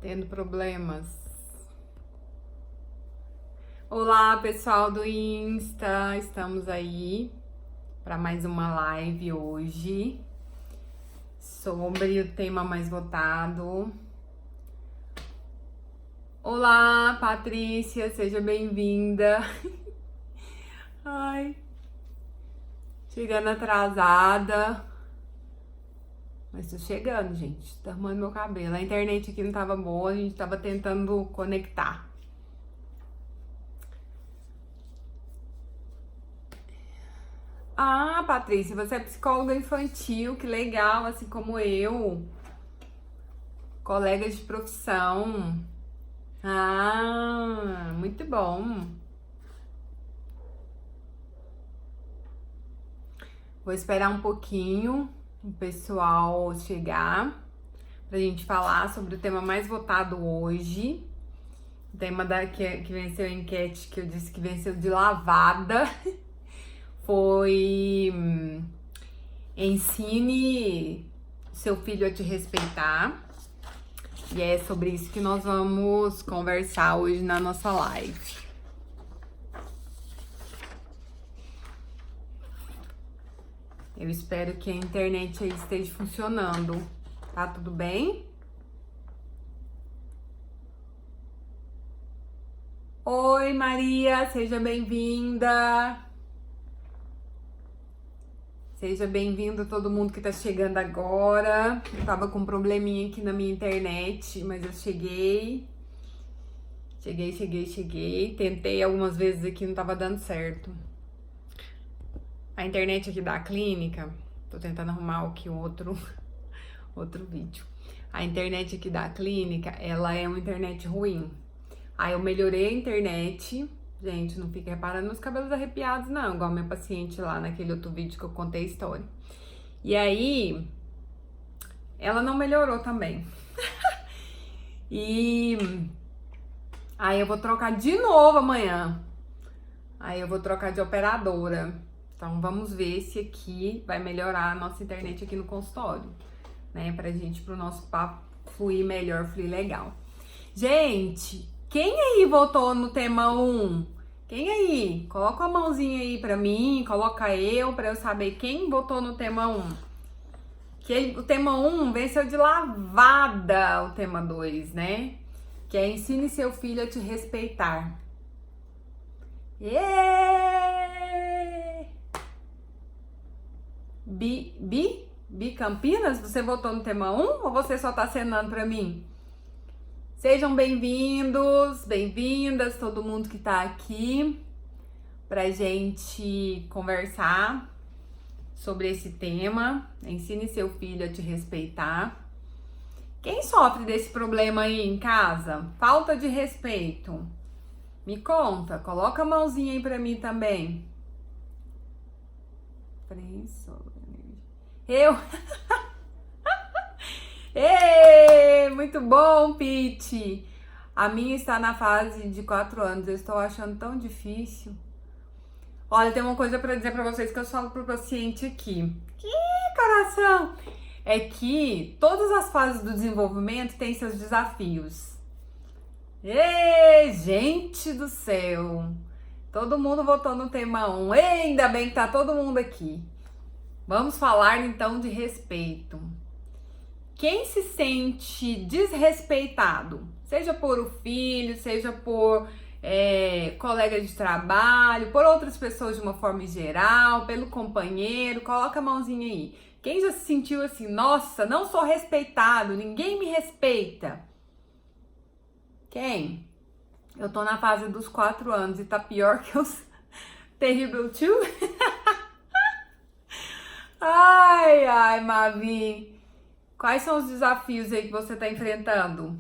tendo problemas. Olá, pessoal do Insta, estamos aí para mais uma live hoje sobre o tema mais votado. Olá, Patrícia, seja bem-vinda. Ai, chegando atrasada. Mas tô chegando, gente. Tá arrumando meu cabelo. A internet aqui não tava boa, a gente tava tentando conectar. Ah, Patrícia, você é psicóloga infantil, que legal, assim como eu. Colega de profissão. Ah, muito bom. Vou esperar um pouquinho o pessoal chegar pra gente falar sobre o tema mais votado hoje. O tema que venceu a enquete, que eu disse que venceu de lavada, foi ensine seu filho a te respeitar. E é sobre isso que nós vamos conversar hoje na nossa live. Eu espero que a internet aí esteja funcionando. Tá tudo bem? Oi, Maria, seja bem-vinda. Seja bem-vindo todo mundo que tá chegando agora. Eu tava com um probleminha aqui na minha internet, mas eu cheguei. Cheguei. Tentei algumas vezes aqui, não tava dando certo. A internet aqui da clínica, tô tentando arrumar aqui outro vídeo. A internet aqui da clínica, ela é uma internet ruim. Aí eu melhorei a internet. Gente, não fica reparando nos cabelos arrepiados, não. Igual minha paciente lá naquele outro vídeo que eu contei a história. E aí, ela não melhorou também. E aí eu vou trocar de novo amanhã. Aí eu vou trocar de operadora. Então vamos ver se aqui vai melhorar a nossa internet aqui no consultório, né? Pro nosso papo fluir melhor, fluir legal. Gente, quem aí votou no tema 1? Quem aí? Coloca a mãozinha aí pra mim, coloca pra eu saber quem votou no tema 1. O tema 1 venceu de lavada o tema 2, né? Que é ensine seu filho a te respeitar. Bi Campinas, você votou no tema 1 ou você só tá acenando pra mim? Sejam bem-vindos, bem-vindas, todo mundo que tá aqui pra gente conversar sobre esse tema. Ensine seu filho a te respeitar. Quem sofre desse problema aí em casa? Falta de respeito. Me conta, coloca a mãozinha aí pra mim também. Eu. Ei, muito bom, Pete. A minha está na fase de 4 anos. Eu estou achando tão difícil. Olha, tem uma coisa para dizer para vocês que eu falo pro paciente aqui. Que coração! É que todas as fases do desenvolvimento têm seus desafios. Ei, gente do céu! Todo mundo votou no tema 1. Ei, ainda bem que tá todo mundo aqui. Vamos falar então de respeito. Quem se sente desrespeitado, seja por o filho, seja por colega de trabalho, por outras pessoas de uma forma geral, pelo companheiro, coloca a mãozinha aí. Quem já se sentiu assim, nossa, não sou respeitado, ninguém me respeita? Quem? Eu tô na fase dos 4 anos e tá pior que os Terrible Two. Ai, Mavi. Quais são os desafios aí que você tá enfrentando?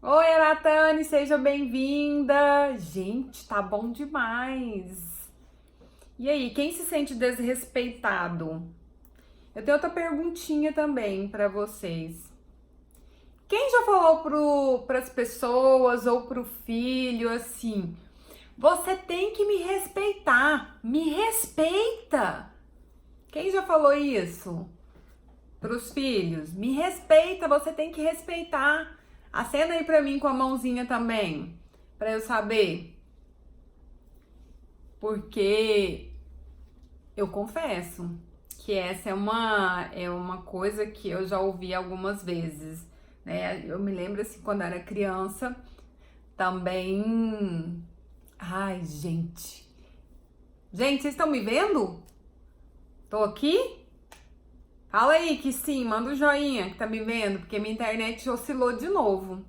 Oi, Aratane, seja bem-vinda. Gente, tá bom demais. E aí, quem se sente desrespeitado? Eu tenho outra perguntinha também pra vocês. Quem já falou pras pessoas ou pro filho assim, você tem que me respeitar, me respeita? Quem já falou isso pros filhos? Me respeita, você tem que respeitar. Acena aí pra mim com a mãozinha também, pra eu saber. Porque eu confesso que essa é uma coisa que eu já ouvi algumas vezes, né? Eu me lembro assim, quando eu era criança, também... Ai, gente. Gente, vocês estão me vendo? Tô aqui? Fala aí que sim, manda um joinha que tá me vendo, porque minha internet oscilou de novo.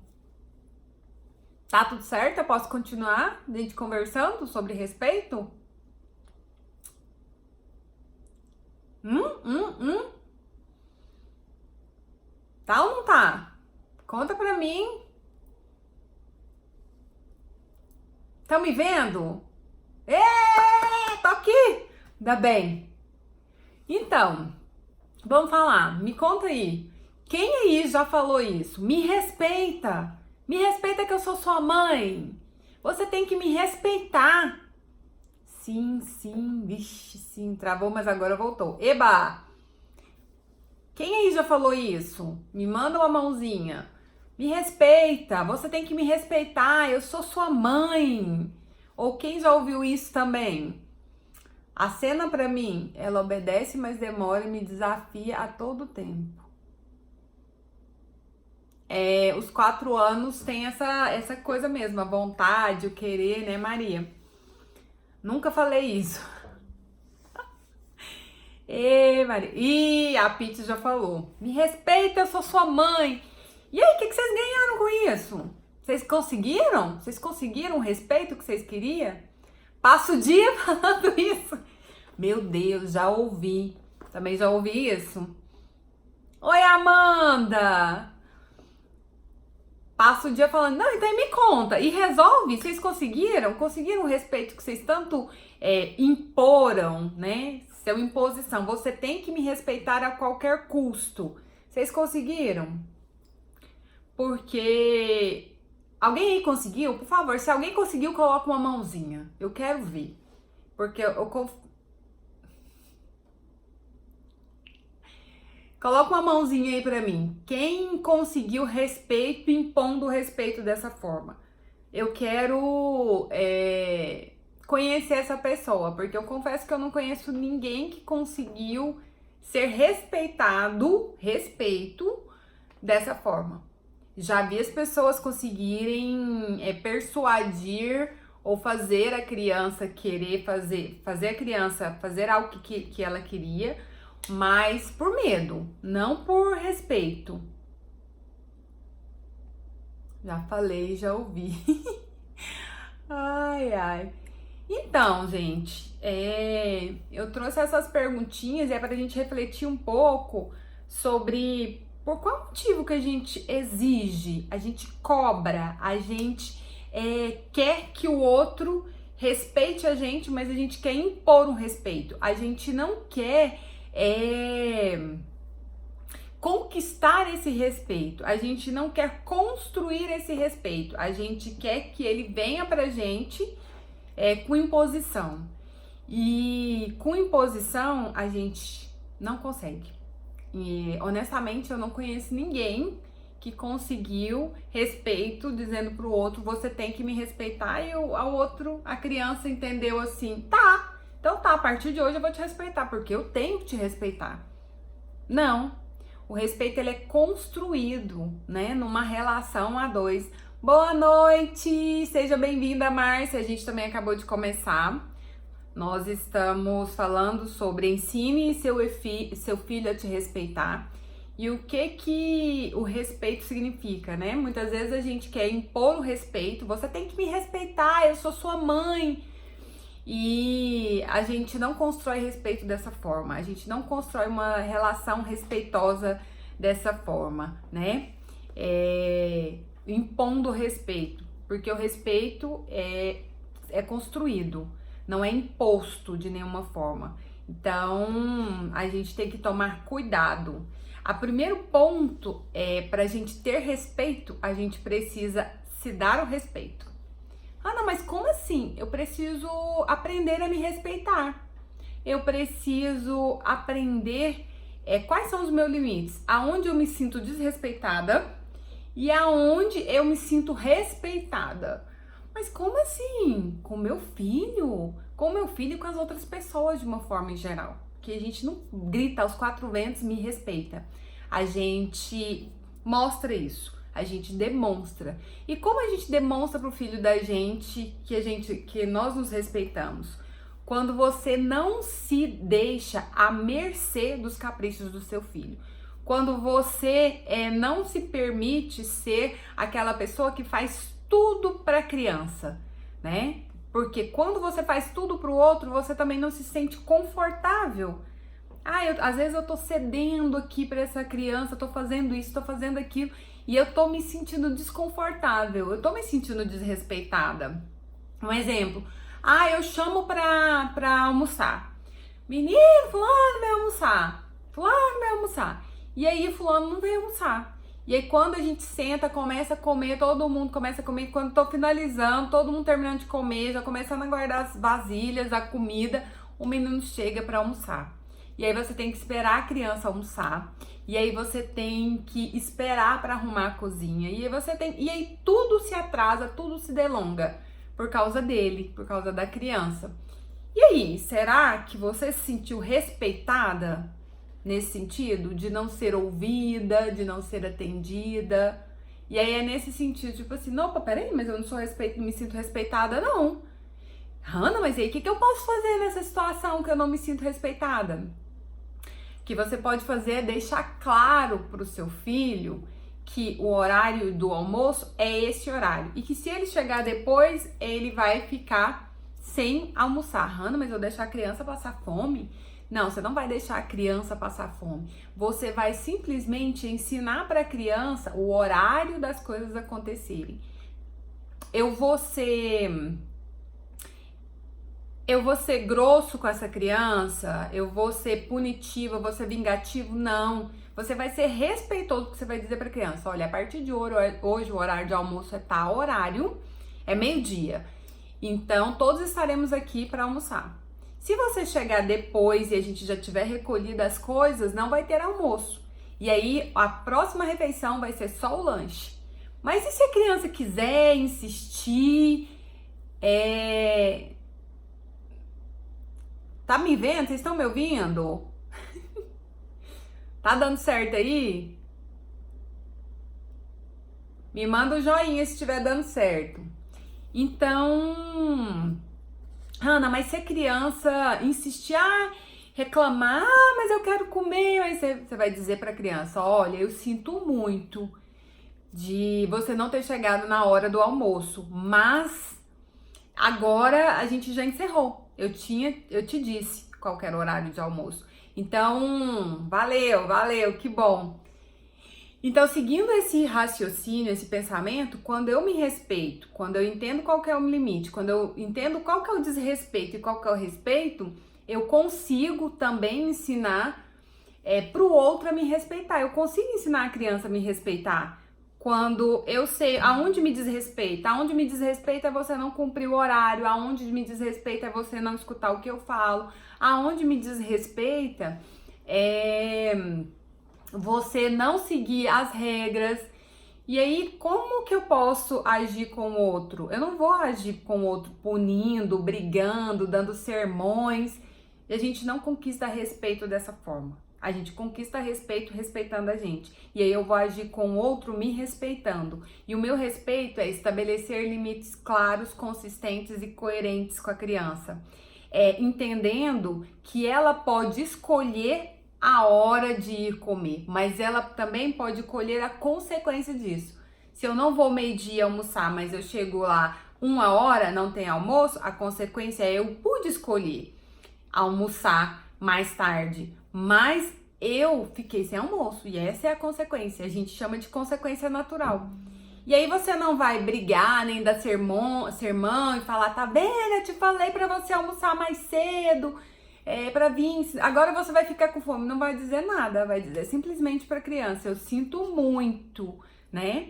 Tá tudo certo? Eu posso continuar a gente conversando sobre respeito? Hum? Tá ou não tá? Conta pra mim. Estão me vendo? Tô aqui! Ainda bem. Então, vamos falar. Me conta aí. Quem aí já falou isso? Me respeita. Me respeita que eu sou sua mãe. Você tem que me respeitar. Sim, vixe, sim, travou, mas agora voltou. Eba! Quem aí já falou isso? Me manda uma mãozinha. Me respeita, você tem que me respeitar, eu sou sua mãe. Ou quem já ouviu isso também? Acena pra mim, ela obedece, mas demora e me desafia a todo tempo. Os 4 anos tem essa coisa mesmo, a vontade, o querer, né, Maria? Nunca falei isso. Maria. Ih, a Pitty já falou. Me respeita, eu sou sua mãe. E aí, o que vocês ganharam com isso? Vocês conseguiram? Vocês conseguiram o respeito que vocês queriam? Passa o dia falando isso. Meu Deus, já ouvi. Também já ouvi isso. Oi, Amanda! Passa o dia falando, não, então me conta. E resolve. Vocês conseguiram? Conseguiram o respeito que vocês tanto imporam, né? Seu imposição. Você tem que me respeitar a qualquer custo. Vocês conseguiram? Porque alguém aí conseguiu? Por favor, se alguém conseguiu, coloca uma mãozinha. Eu quero ver. Porque coloca uma mãozinha aí pra mim. Quem conseguiu respeito, impondo o respeito dessa forma? Eu quero conhecer essa pessoa, porque eu confesso que eu não conheço ninguém que conseguiu ser respeito dessa forma. Já vi as pessoas conseguirem persuadir ou fazer a criança querer fazer a criança fazer algo que ela queria, mas por medo, não por respeito. Já falei, já ouvi. Ai. Então, gente, eu trouxe essas perguntinhas pra gente refletir um pouco sobre por qual motivo que a gente exige, a gente cobra, a gente quer que o outro respeite a gente, mas a gente quer impor um respeito. A gente não quer conquistar esse respeito, a gente não quer construir esse respeito, a gente quer que ele venha pra gente com imposição. E com imposição a gente não consegue. E honestamente eu não conheço ninguém que conseguiu respeito dizendo pro outro, você tem que me respeitar, e a criança entendeu assim, tá, então tá, a partir de hoje eu vou te respeitar, porque eu tenho que te respeitar. Não, o respeito ele é construído, né, numa relação a dois. Boa noite, seja bem-vinda, Márcia, a gente também acabou de começar. Nós estamos falando sobre ensine seu filho a te respeitar. E o que o respeito significa, né? Muitas vezes a gente quer impor o respeito. Você tem que me respeitar, eu sou sua mãe. E a gente não constrói respeito dessa forma. A gente não constrói uma relação respeitosa dessa forma, né? Impondo respeito. Porque o respeito é construído, não é imposto de nenhuma forma. Então, a gente tem que tomar cuidado. O primeiro ponto para a gente ter respeito, a gente precisa se dar o respeito. Ah, não, mas como assim? Eu preciso aprender a me respeitar. Eu preciso aprender quais são os meus limites, aonde eu me sinto desrespeitada e aonde eu me sinto respeitada. Mas como assim? Com meu filho? Com meu filho e com as outras pessoas de uma forma em geral. Que a gente não grita aos quatro ventos, me respeita. A gente mostra isso, a gente demonstra. E como a gente demonstra pro filho da gente que nós nos respeitamos? Quando você não se deixa à mercê dos caprichos do seu filho. Quando você não se permite ser aquela pessoa que faz tudo para a criança, né? Porque quando você faz tudo para o outro, você também não se sente confortável. Às vezes eu tô cedendo aqui para essa criança, tô fazendo isso, tô fazendo aquilo, e eu tô me sentindo desconfortável, eu tô me sentindo desrespeitada. Um exemplo, eu chamo pra almoçar. Menino, fulano vai almoçar, fulano vai almoçar. E aí fulano não veio almoçar. E aí quando a gente senta, começa a comer, todo mundo começa a comer, quando tô finalizando, todo mundo terminando de comer, já começando a guardar as vasilhas, a comida, o menino chega pra almoçar. E aí você tem que esperar a criança almoçar. E aí você tem que esperar para arrumar a cozinha. E aí tudo se atrasa, tudo se delonga por causa dele, por causa da criança. E aí, será que você se sentiu respeitada nesse sentido de não ser ouvida, de não ser atendida? E aí é nesse sentido, tipo assim, opa, peraí, mas eu não me sinto respeitada, não. Hanna, mas aí o que eu posso fazer nessa situação que eu não me sinto respeitada? O que você pode fazer é deixar claro para o seu filho que o horário do almoço é esse horário. E que se ele chegar depois, ele vai ficar sem almoçar. Hanna, mas eu deixar a criança passar fome? Não, você não vai deixar a criança passar fome. Você vai simplesmente ensinar para a criança o horário das coisas acontecerem. Eu vou ser grosso com essa criança? Eu vou ser punitivo? Eu vou ser vingativo? Não. Você vai ser respeitoso, porque você vai dizer para a criança, olha, a partir de hoje o horário de almoço é tal horário, é meio-dia. Então, todos estaremos aqui para almoçar. Se você chegar depois e a gente já tiver recolhido as coisas, não vai ter almoço. E aí, a próxima refeição vai ser só o lanche. Mas e se a criança quiser insistir, Tá me vendo? Vocês estão me ouvindo? Tá dando certo aí? Me manda um joinha se estiver dando certo. Então, Hanna, mas se a criança insistir, reclamar, mas eu quero comer, aí você vai dizer pra criança, olha, eu sinto muito de você não ter chegado na hora do almoço, mas agora a gente já encerrou. Eu te disse qual era o horário de almoço. Então, valeu, que bom. Então, seguindo esse raciocínio, esse pensamento, quando eu me respeito, quando eu entendo qual que é o limite, quando eu entendo qual que é o desrespeito e qual que é o respeito, eu consigo também ensinar pro outro a me respeitar. Eu consigo ensinar a criança a me respeitar. Quando eu sei aonde me desrespeita. Aonde me desrespeita é você não cumprir o horário. Aonde me desrespeita é você não escutar o que eu falo. Aonde me desrespeita é você não seguir as regras. E aí, como que eu posso agir com o outro? Eu não vou agir com o outro punindo, brigando, dando sermões. E a gente não conquista respeito dessa forma. A gente conquista respeito respeitando a gente. E aí eu vou agir com o outro me respeitando. E o meu respeito é estabelecer limites claros, consistentes e coerentes com a criança. Entendendo que ela pode escolher a hora de ir comer, mas ela também pode colher a consequência disso. Se eu não vou meio-dia almoçar, mas eu chego lá 1h, não tem almoço, a consequência é eu pude escolher almoçar mais tarde, mas eu fiquei sem almoço, e essa é a consequência, a gente chama de consequência natural. E aí você não vai brigar, nem dar sermão e falar, tá vendo, eu te falei pra você almoçar mais cedo, pra vir, agora você vai ficar com fome. Não vai dizer nada, vai dizer simplesmente pra criança, eu sinto muito, né,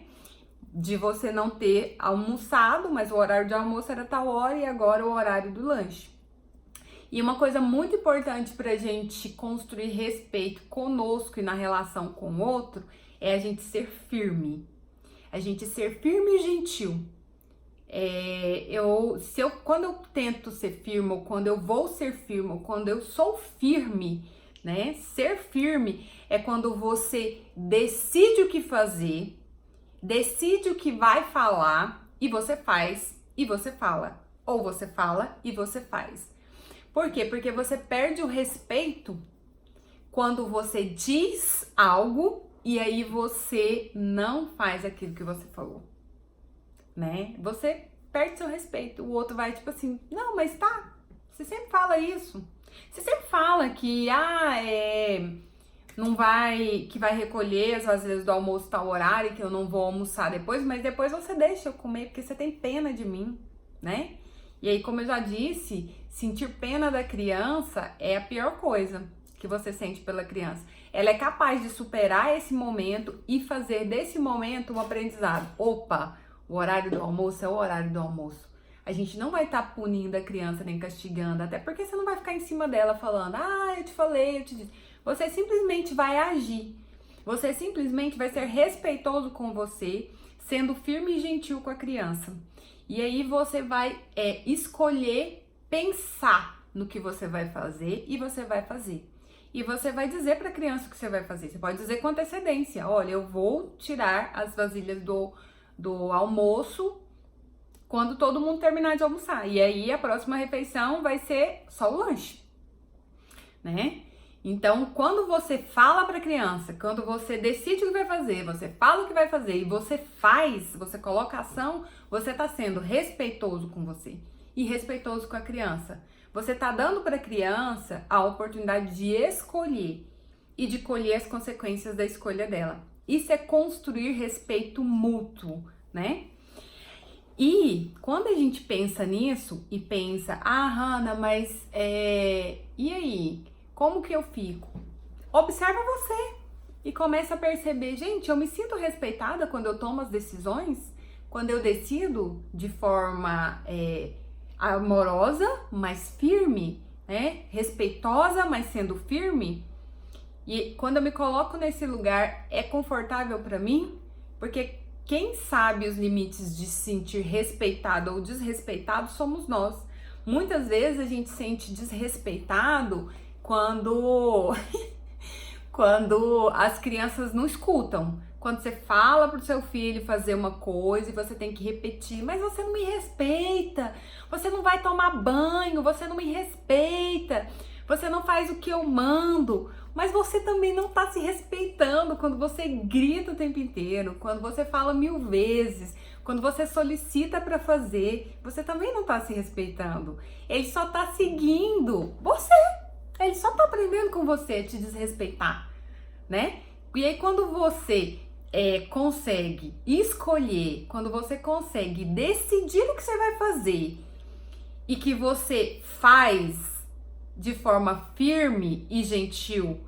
de você não ter almoçado, mas o horário de almoço era tal hora e agora o horário do lanche. E uma coisa muito importante pra gente construir respeito conosco e na relação com o outro é a gente ser firme. a gente ser firme e gentil. Quando eu tento ser firme, ou quando eu vou ser firme, ou quando eu sou firme, né? Ser firme é quando você decide o que fazer, decide o que vai falar e você faz e você fala. Ou você fala e você faz. Por quê? Porque você perde o respeito quando você diz algo e aí você não faz aquilo que você falou, né? Você perde seu respeito. O outro vai tipo assim, não, mas tá, você sempre fala isso. Você sempre fala que, não vai, que vai recolher as vasilhas do almoço tal horário, que eu não vou almoçar depois, mas depois você deixa eu comer, porque você tem pena de mim, né? E aí, como eu já disse, sentir pena da criança é a pior coisa que você sente pela criança. Ela é capaz de superar esse momento e fazer desse momento um aprendizado. Opa, o horário do almoço é o horário do almoço. A gente não vai estar punindo a criança nem castigando, até porque você não vai ficar em cima dela falando, eu te falei, eu te disse. Você simplesmente vai agir. Você simplesmente vai ser respeitoso com você, sendo firme e gentil com a criança. E aí você vai escolher pensar no que você vai fazer e você vai fazer. E você vai dizer para a criança o que você vai fazer. Você pode dizer com antecedência, olha, eu vou tirar as vasilhas do almoço quando todo mundo terminar de almoçar. E aí a próxima refeição vai ser só o lanche, né? Então, quando você fala para a criança, quando você decide o que vai fazer, você fala o que vai fazer e você faz, você coloca ação, você está sendo respeitoso com você e respeitoso com a criança. Você está dando para a criança a oportunidade de escolher e de colher as consequências da escolha dela. Isso é construir respeito mútuo, né? E quando a gente pensa nisso e pensa, Hannah, mas e aí? Como que eu fico? Observa você e começa a perceber, gente, eu me sinto respeitada quando eu tomo as decisões, quando eu decido de forma amorosa, mas firme, né? Respeitosa, mas sendo firme. E quando eu me coloco nesse lugar, é confortável para mim, porque quem sabe os limites de se sentir respeitado ou desrespeitado somos nós. Muitas vezes a gente se sente desrespeitado quando as crianças não escutam. Quando você fala pro seu filho fazer uma coisa e você tem que repetir, mas você não me respeita, você não vai tomar banho, você não me respeita, você não faz o que eu mando, mas você também não tá se respeitando quando você grita o tempo inteiro, quando você fala 1000 vezes, quando você solicita para fazer, você também não tá se respeitando. Ele só tá seguindo você. Ele só tá aprendendo com você a te desrespeitar, né? E aí quando você consegue escolher, quando você consegue decidir o que você vai fazer e que você faz de forma firme e gentil,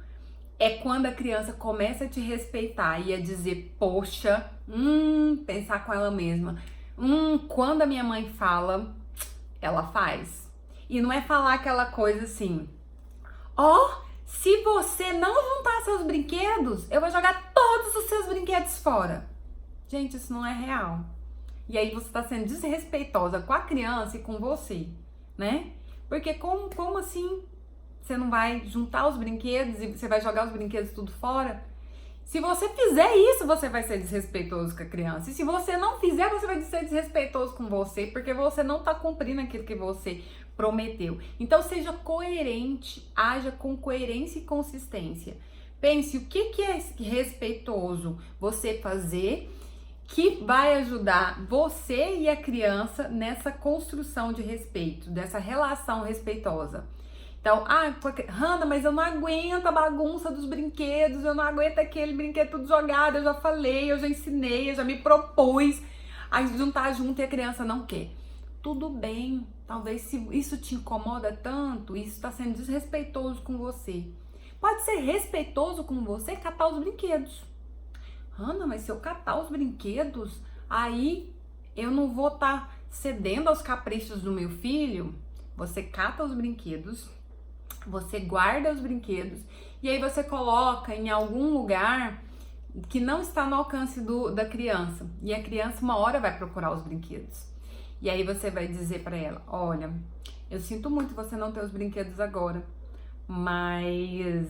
é quando a criança começa a te respeitar e a dizer, poxa, pensar com ela mesma, quando a minha mãe fala, ela faz. E não é falar aquela coisa assim, se você não juntar seus brinquedos, eu vou jogar todos os seus brinquedos fora. Gente, isso não é real. E aí você tá sendo desrespeitosa com a criança e com você, né? Porque como assim você não vai juntar os brinquedos e você vai jogar os brinquedos tudo fora? Se você fizer isso, você vai ser desrespeitoso com a criança. E se você não fizer, você vai ser desrespeitoso com você, porque você não tá cumprindo aquilo que você prometeu. Então seja coerente, haja com coerência e consistência. Pense o que é respeitoso você fazer, que vai ajudar você e a criança nessa construção de respeito, dessa relação respeitosa. Então, Hannah, mas eu não aguento a bagunça dos brinquedos, eu não aguento aquele brinquedo tudo jogado, eu já falei, eu já ensinei, eu já me propus a juntar junto e a criança não quer. Tudo bem, talvez se isso te incomoda tanto, isso está sendo desrespeitoso com você. Pode ser respeitoso com você catar os brinquedos. Hannah, mas se eu catar os brinquedos, aí eu não vou estar cedendo aos caprichos do meu filho? Você cata os brinquedos, você guarda os brinquedos e aí você coloca em algum lugar que não está no alcance da criança. E a criança uma hora vai procurar os brinquedos. E aí você vai dizer para ela: olha, eu sinto muito você não ter os brinquedos agora, mas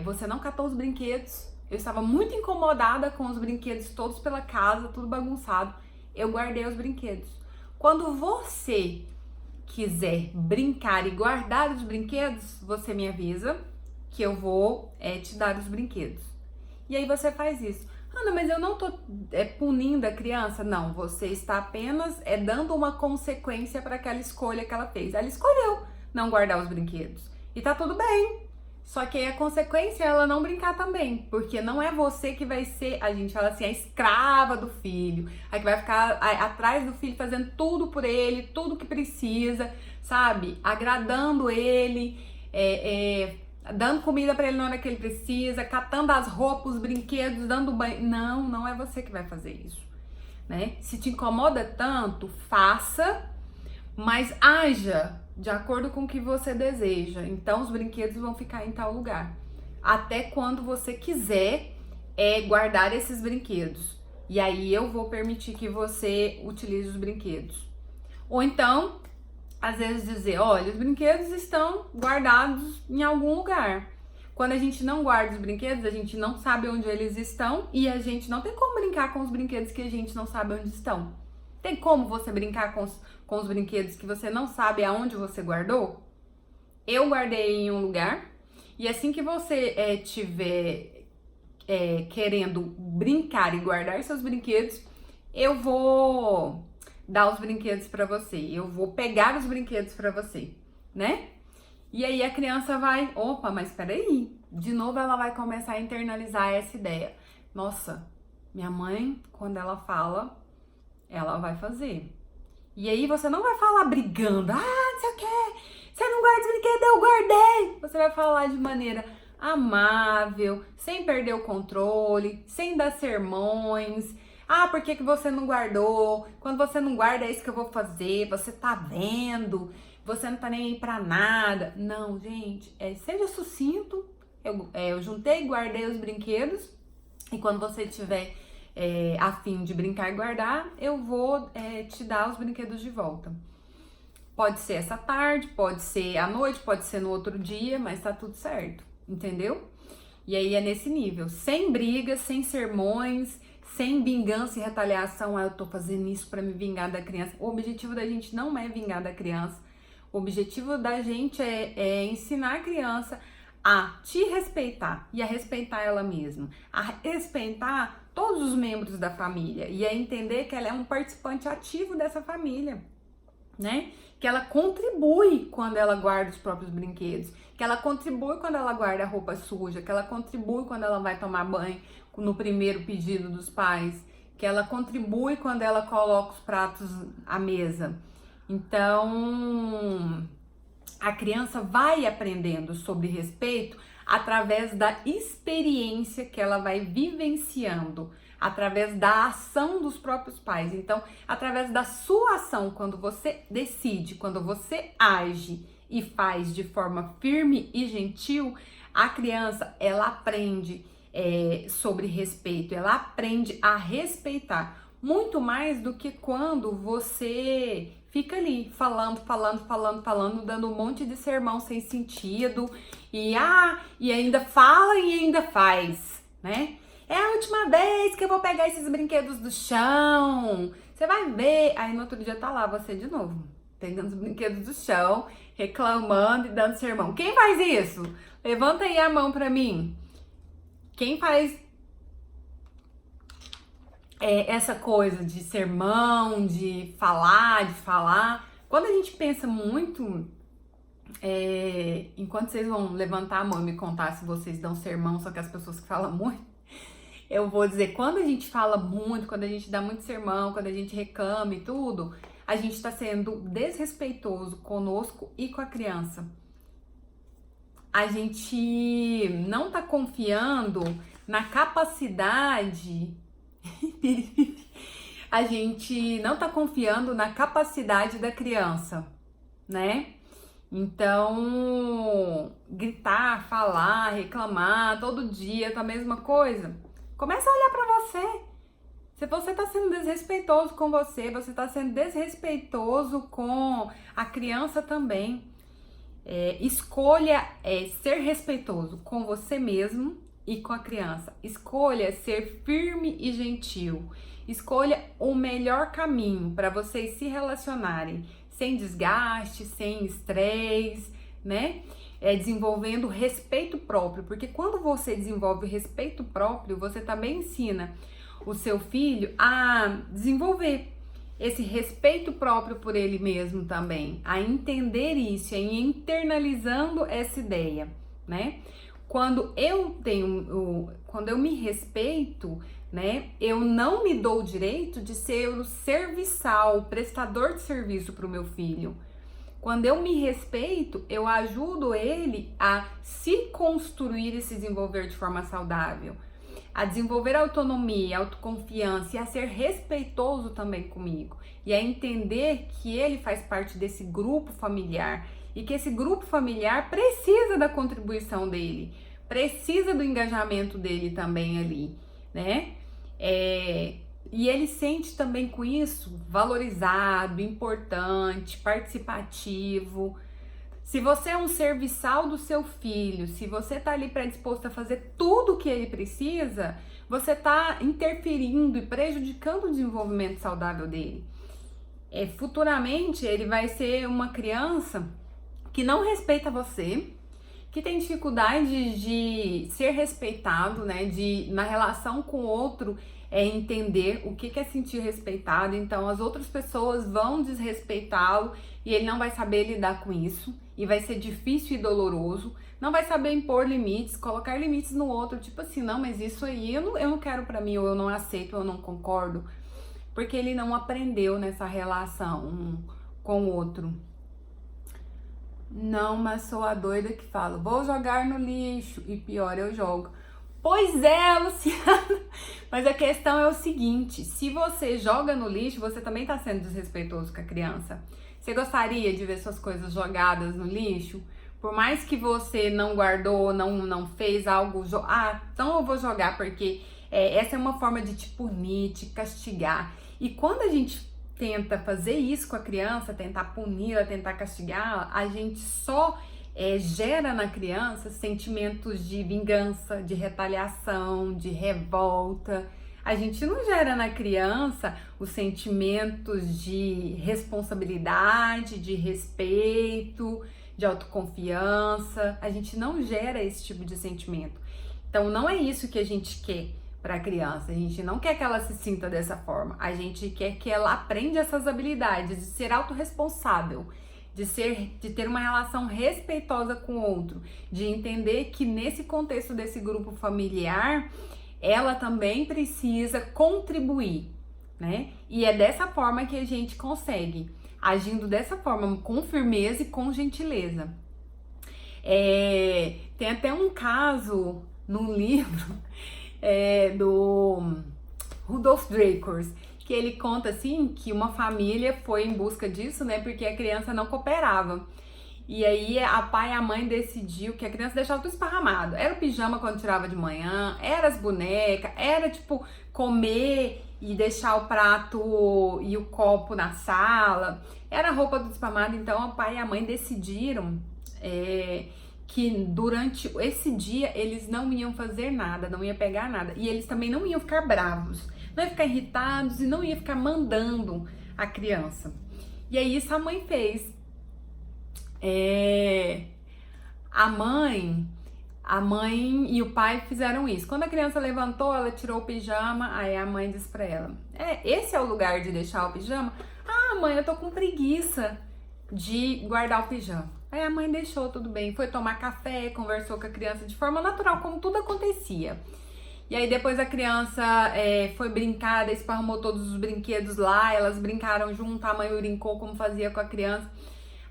você não catou os brinquedos. Eu estava muito incomodada com os brinquedos todos pela casa, tudo bagunçado. Eu guardei os brinquedos. Quando você quiser brincar e guardar os brinquedos, você me avisa que eu vou te dar os brinquedos. E aí você faz isso. Ana, mas eu não tô punindo a criança. Não, você está apenas dando uma consequência para aquela escolha que ela fez. Ela escolheu não guardar os brinquedos. E tá tudo bem. Só que aí a consequência é ela não brincar também. Porque não é você que vai ser, a gente fala assim, a escrava do filho. A que vai ficar atrás do filho fazendo tudo por ele, tudo que precisa, sabe? Agradando ele, dando comida para ele na hora que ele precisa, catando as roupas, os brinquedos, dando banho. Não, não é você que vai fazer isso, né? Se te incomoda tanto, faça, mas haja de acordo com o que você deseja. Então, os brinquedos vão ficar em tal lugar. Até quando você quiser guardar esses brinquedos. E aí eu vou permitir que você utilize os brinquedos. Ou então, às vezes dizer, olha, os brinquedos estão guardados em algum lugar. Quando a gente não guarda os brinquedos, a gente não sabe onde eles estão e a gente não tem como brincar com os brinquedos que a gente não sabe onde estão. Tem como você brincar com os brinquedos que você não sabe aonde você guardou? Eu guardei em um lugar e assim que você tiver querendo brincar e guardar seus brinquedos, eu vou dar os brinquedos para você, eu vou pegar os brinquedos para você, né? E aí a criança vai, opa, mas peraí, de novo ela vai começar a internalizar essa ideia. Nossa, minha mãe, quando ela fala, ela vai fazer. E aí você não vai falar brigando, não sei o que, você não guarda os brinquedos, eu guardei. Você vai falar de maneira amável, sem perder o controle, sem dar sermões. Por que você não guardou? Quando você não guarda, é isso que eu vou fazer. Você tá vendo? Você não tá nem aí pra nada. Não, gente, seja sucinto. Eu juntei e guardei os brinquedos. E quando você tiver a fim de brincar e guardar, eu vou te dar os brinquedos de volta. Pode ser essa tarde, pode ser à noite, pode ser no outro dia, mas tá tudo certo, entendeu? E aí é nesse nível, sem brigas, sem sermões, sem vingança e retaliação. Eu tô fazendo isso pra me vingar da criança. O objetivo da gente não é vingar da criança. O objetivo da gente é ensinar a criança a te respeitar e a respeitar ela mesma, a respeitar todos os membros da família e a entender que ela é um participante ativo dessa família, né? Que ela contribui quando ela guarda os próprios brinquedos, que ela contribui quando ela guarda a roupa suja, que ela contribui quando ela vai tomar banho no primeiro pedido dos pais, que ela contribui quando ela coloca os pratos à mesa. Então, a criança vai aprendendo sobre respeito através da experiência que ela vai vivenciando, através da ação dos próprios pais. Então, através da sua ação, quando você decide, quando você age e faz de forma firme e gentil, a criança, ela aprende sobre respeito, ela aprende a respeitar, muito mais do que quando você fica ali falando, dando um monte de sermão sem sentido e ainda fala e ainda faz, né? É a última vez que eu vou pegar esses brinquedos do chão. Você vai ver. Aí no outro dia tá lá você de novo, pegando os brinquedos do chão, reclamando e dando sermão. Quem faz isso? Levanta aí a mão pra mim. Quem faz essa coisa de sermão, de falar. Quando a gente pensa muito, enquanto vocês vão levantar a mão e me contar se vocês dão sermão, só que as pessoas que falam muito, eu vou dizer, quando a gente fala muito, quando a gente dá muito sermão, quando a gente reclama e tudo, a gente tá sendo desrespeitoso conosco e com a criança. A gente não tá confiando na capacidade a gente não tá confiando na capacidade da criança, né? Então, gritar, falar, reclamar todo dia tá a mesma coisa. Começa a olhar pra você. Se você tá sendo desrespeitoso com você, você tá sendo desrespeitoso com a criança também. Escolha ser respeitoso com você mesmo e com a criança. Escolha ser firme e gentil. Escolha o melhor caminho para vocês se relacionarem sem desgaste, sem estresse, né? Desenvolvendo respeito próprio, porque quando você desenvolve respeito próprio, você também ensina o seu filho a desenvolver esse respeito próprio por ele mesmo também, a entender isso, a ir internalizando essa ideia, né? Quando eu me respeito, né? Eu não me dou o direito de ser o serviçal, o prestador de serviço para o meu filho. Quando eu me respeito, eu ajudo ele a se construir e se desenvolver de forma saudável, a desenvolver autonomia, autoconfiança e a ser respeitoso também comigo. E a entender que ele faz parte desse grupo familiar e que esse grupo familiar precisa da contribuição dele, precisa do engajamento dele também ali, né? E ele sente também com isso valorizado, importante, participativo. Se você é um serviçal do seu filho, se você tá ali predisposto a fazer tudo o que ele precisa, você tá interferindo e prejudicando o desenvolvimento saudável dele. Futuramente ele vai ser uma criança que não respeita você, que tem dificuldade de ser respeitado, né? De na relação com o outro entender o que é sentir respeitado. Então as outras pessoas vão desrespeitá-lo e ele não vai saber lidar com isso e vai ser difícil e doloroso. Não vai saber impor limites, colocar limites no outro, tipo assim, não, mas isso aí eu não quero pra mim, ou eu não aceito, ou eu não concordo, porque ele não aprendeu nessa relação com o outro. Não, mas sou a doida que fala, vou jogar no lixo, e pior, eu jogo. Pois é, Luciana, mas a questão é o seguinte, se você joga no lixo, você também tá sendo desrespeitoso com a criança. Você gostaria de ver suas coisas jogadas no lixo? Por mais que você não guardou, não fez algo, então eu vou jogar, porque essa é uma forma de te punir, te castigar. E quando a gente tenta fazer isso com a criança, tentar puni-la, tentar castigá-la, a gente só gera na criança sentimentos de vingança, de retaliação, de revolta. A gente não gera na criança os sentimentos de responsabilidade, de respeito, de autoconfiança. A gente não gera esse tipo de sentimento. Então não é isso que a gente quer para a criança. A gente não quer que ela se sinta dessa forma. A gente quer que ela aprenda essas habilidades de ser autorresponsável, de ter uma relação respeitosa com o outro, de entender que nesse contexto desse grupo familiar, ela também precisa contribuir, né? E é dessa forma que a gente consegue, agindo dessa forma, com firmeza e com gentileza. Tem até um caso num livro do Rudolf Dreikurs, que ele conta assim que uma família foi em busca disso, né? Porque a criança não cooperava. E aí a pai e a mãe decidiu que a criança deixava tudo esparramado. Era o pijama quando tirava de manhã, era as bonecas, era tipo comer e deixar o prato e o copo na sala, era a roupa do esparramado. Então o pai e a mãe decidiram que durante esse dia eles não iam fazer nada, não iam pegar nada. E eles também não iam ficar bravos, não iam ficar irritados e não iam ficar mandando a criança. E aí isso a mãe fez. A mãe e o pai fizeram isso. Quando a criança levantou, ela tirou o pijama, aí a mãe disse pra ela, esse é o lugar de deixar o pijama? Ah, mãe, eu tô com preguiça de guardar o pijama. Aí a mãe deixou, tudo bem, foi tomar café, conversou com a criança de forma natural, como tudo acontecia. E aí depois a criança foi brincar, esparramou todos os brinquedos lá, elas brincaram junto, a mãe brincou como fazia com a criança.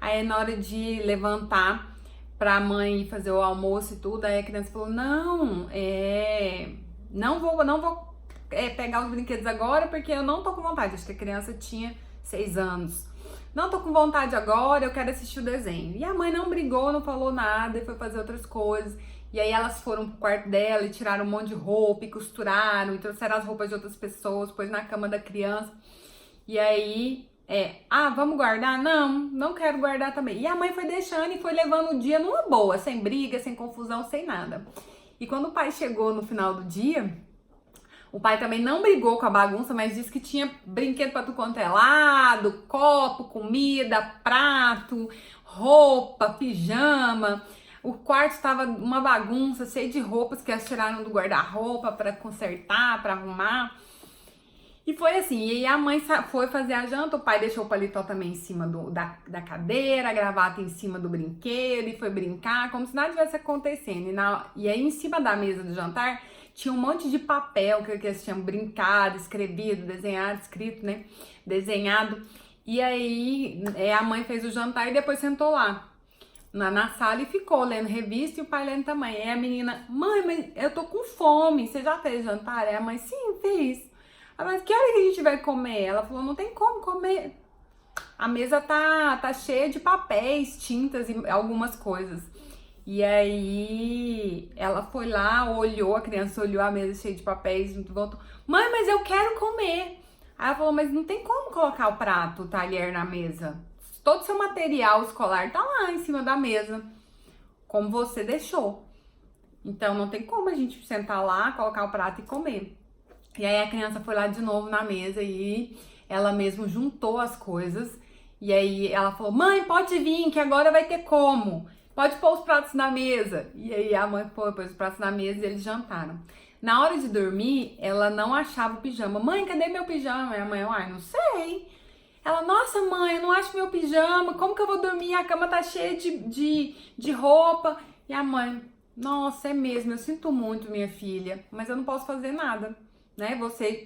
Aí na hora de levantar pra mãe fazer o almoço e tudo, aí a criança falou, não vou pegar os brinquedos agora porque eu não tô com vontade. Acho que a criança tinha 6 anos. Não tô com vontade agora, eu quero assistir o desenho. E a mãe não brigou, não falou nada e foi fazer outras coisas. E aí elas foram pro quarto dela e tiraram um monte de roupa e costuraram e trouxeram as roupas de outras pessoas, pôs na cama da criança. E aí, vamos guardar? Não, não quero guardar também. E a mãe foi deixando e foi levando o dia numa boa, sem briga, sem confusão, sem nada. E quando o pai chegou no final do dia, o pai também não brigou com a bagunça, mas disse que tinha brinquedo pra tudo quanto é lado, copo, comida, prato, roupa, pijama. O quarto estava uma bagunça, cheio de roupas que elas tiraram do guarda-roupa para consertar, para arrumar. E foi assim, e aí a mãe foi fazer a janta, o pai deixou o paletó também em cima da cadeira, a gravata em cima do brinquedo, e foi brincar, como se nada tivesse acontecendo. E aí em cima da mesa do jantar tinha um monte de papel que eles tinham brincado, escrevido, desenhado, escrito, né? Desenhado. E aí a mãe fez o jantar e depois sentou lá na sala e ficou lendo revista e o pai lendo também. Aí a menina, mãe, mas eu tô com fome, você já fez jantar? Aí a mãe, sim, fiz. Mas que hora que a gente vai comer? Ela falou, não tem como comer. A mesa tá cheia de papéis, tintas e algumas coisas. E aí ela foi lá, olhou, a criança olhou a mesa cheia de papéis, voltou, mãe, mas eu quero comer. Aí ela falou, mas não tem como colocar o prato, o talher na mesa. Todo o seu material escolar tá lá em cima da mesa, como você deixou. Então não tem como a gente sentar lá, colocar o prato e comer. E aí a criança foi lá de novo na mesa e ela mesmo juntou as coisas. E aí ela falou, mãe, pode vir que agora vai ter como. Pode pôr os pratos na mesa. E aí a mãe pôs os pratos na mesa e eles jantaram. Na hora de dormir, ela não achava o pijama. Mãe, cadê meu pijama? E a mãe, não sei. Ela, nossa mãe, eu não acho meu pijama. Como que eu vou dormir? A cama tá cheia de roupa. E a mãe, nossa, é mesmo, eu sinto muito, minha filha. Mas eu não posso fazer nada. Né?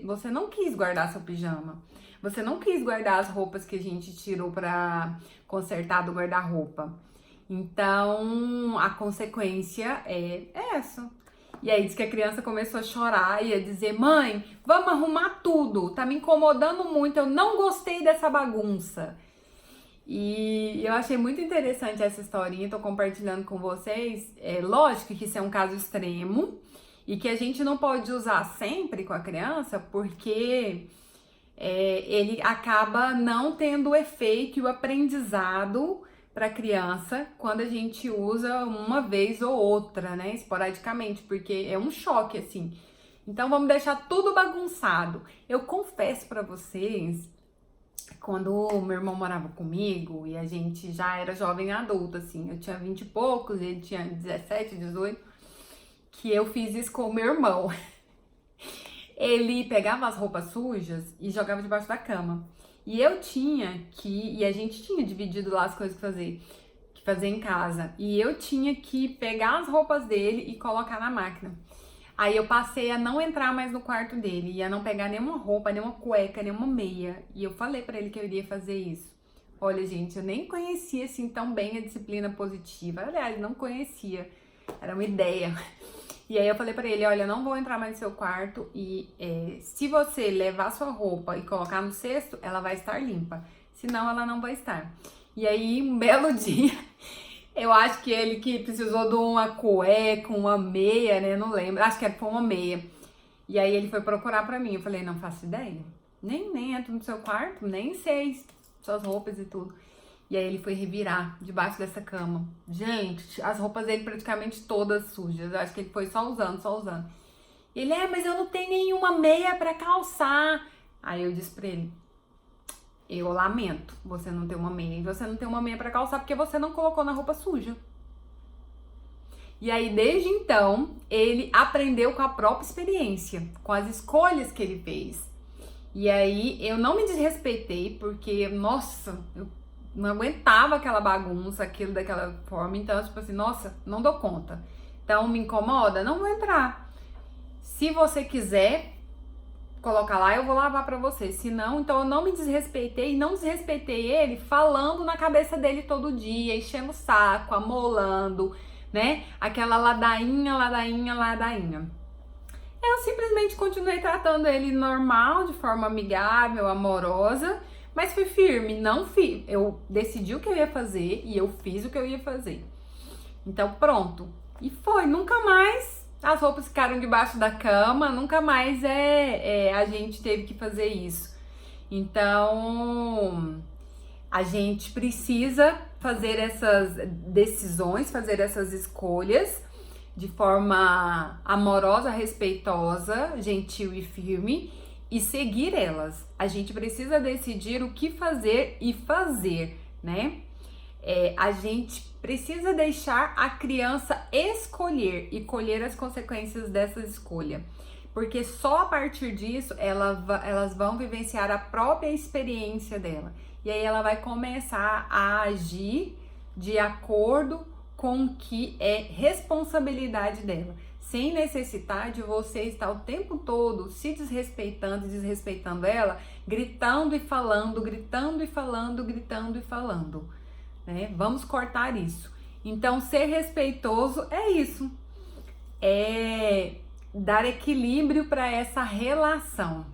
Você não quis guardar seu pijama. Você não quis guardar as roupas que a gente tirou pra consertar do guarda-roupa. Então, a consequência é essa. E aí diz que a criança começou a chorar e a dizer, mãe, vamos arrumar tudo, tá me incomodando muito, eu não gostei dessa bagunça. E eu achei muito interessante essa historinha, tô compartilhando com vocês. É lógico que isso é um caso extremo e que a gente não pode usar sempre com a criança, porque ele acaba não tendo o efeito e o aprendizado para criança quando a gente usa uma vez ou outra, né, esporadicamente, porque é um choque assim. Então vamos deixar tudo bagunçado. Eu confesso para vocês, quando meu irmão morava comigo e a gente já era jovem adulto, assim, eu tinha 20 e poucos, ele tinha 17, 18, que eu fiz isso com o meu irmão. Ele pegava as roupas sujas e jogava debaixo da cama. E a gente tinha dividido lá as coisas que fazer em casa. E eu tinha que pegar as roupas dele e colocar na máquina. Aí eu passei a não entrar mais no quarto dele, e a não pegar nenhuma roupa, nenhuma cueca, nenhuma meia. E eu falei pra ele que eu iria fazer isso. Olha, gente, eu nem conhecia assim tão bem a disciplina positiva. Aliás, não conhecia. Era uma ideia. E aí eu falei pra ele, olha, eu não vou entrar mais no seu quarto e se você levar sua roupa e colocar no cesto, ela vai estar limpa. Senão ela não vai estar. E aí, um belo dia, eu acho que ele que precisou de uma cueca, uma meia, né? Não lembro. Acho que foi uma meia. E aí ele foi procurar pra mim. Eu falei, não faço ideia. Nem entro no seu quarto, nem sei suas roupas e tudo. E aí ele foi revirar debaixo dessa cama. Gente, as roupas dele praticamente todas sujas. Eu acho que ele foi só usando. Ele, mas eu não tenho nenhuma meia pra calçar. Aí eu disse pra ele, eu lamento você não ter uma meia. E você não tem uma meia pra calçar porque você não colocou na roupa suja. E aí, desde então, ele aprendeu com a própria experiência, com as escolhas que ele fez. E aí, eu não me desrespeitei, porque, nossa, eu não aguentava aquela bagunça, aquilo daquela forma. Então, tipo assim, nossa, não dou conta. Então, me incomoda? Não vou entrar. Se você quiser colocar lá, eu vou lavar pra você. Se não, então eu não me desrespeitei. E não desrespeitei ele falando na cabeça dele todo dia, enchendo o saco, amolando, né? Aquela ladainha. Eu simplesmente continuei tratando ele normal, de forma amigável, amorosa. Mas fui firme, não fiz. Eu decidi o que eu ia fazer e eu fiz o que eu ia fazer. Então, pronto. E foi, nunca mais as roupas ficaram debaixo da cama, nunca mais a gente teve que fazer isso. Então, a gente precisa fazer essas decisões, fazer essas escolhas de forma amorosa, respeitosa, gentil e firme e seguir elas. A gente precisa decidir o que fazer e fazer, né? A gente precisa deixar a criança escolher e colher as consequências dessa escolha. Porque só a partir disso elas vão vivenciar a própria experiência dela. E aí ela vai começar a agir de acordo com o que é responsabilidade dela. Sem necessidade de você estar o tempo todo se desrespeitando e desrespeitando ela, gritando e falando, gritando e falando, gritando e falando. Né? Vamos cortar isso. Então, ser respeitoso é isso. É dar equilíbrio para essa relação.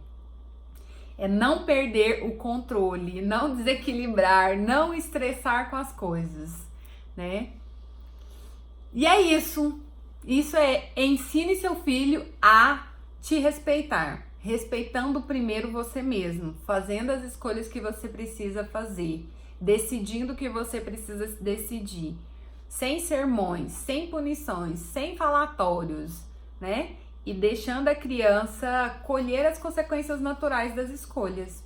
É não perder o controle, não desequilibrar, não estressar com as coisas, né? E é isso. Isso ensine seu filho a te respeitar, respeitando primeiro você mesmo, fazendo as escolhas que você precisa fazer, decidindo o que você precisa decidir, sem sermões, sem punições, sem falatórios, né? E deixando a criança colher as consequências naturais das escolhas.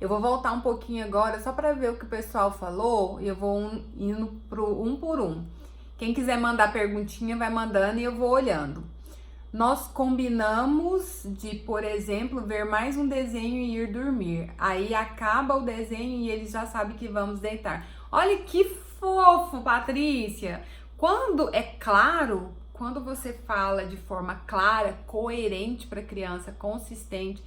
Eu vou voltar um pouquinho agora só para ver o que o pessoal falou e eu vou indo pro um por um. Quem quiser mandar perguntinha vai mandando e eu vou olhando. Nós combinamos de, por exemplo, ver mais um desenho e ir dormir. Aí acaba o desenho e eles já sabem que vamos deitar. Olha que fofo, Patrícia! Quando é claro, quando você fala de forma clara, coerente para a criança, consistente,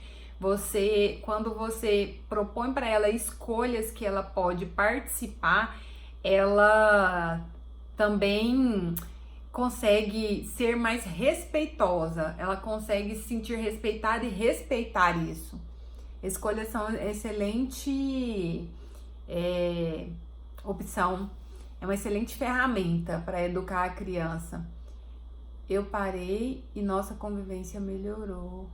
quando você propõe para ela escolhas que ela pode participar, ela também consegue ser mais respeitosa, ela consegue se sentir respeitada e respeitar isso. Escolhas são excelente opção, é uma excelente ferramenta para educar a criança. Eu parei e nossa convivência melhorou.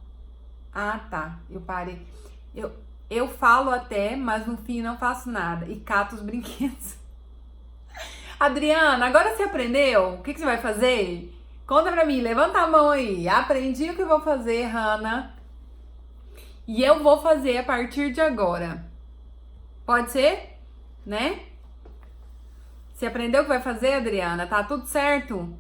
Ah, tá, eu parei. Eu falo até, mas no fim não faço nada e cato os brinquedos. Adriana, agora você aprendeu? O que você vai fazer? Conta pra mim, levanta a mão aí. Aprendi o que eu vou fazer, Hannah. E eu vou fazer a partir de agora. Pode ser? Né? Você aprendeu o que vai fazer, Adriana? Tá tudo certo?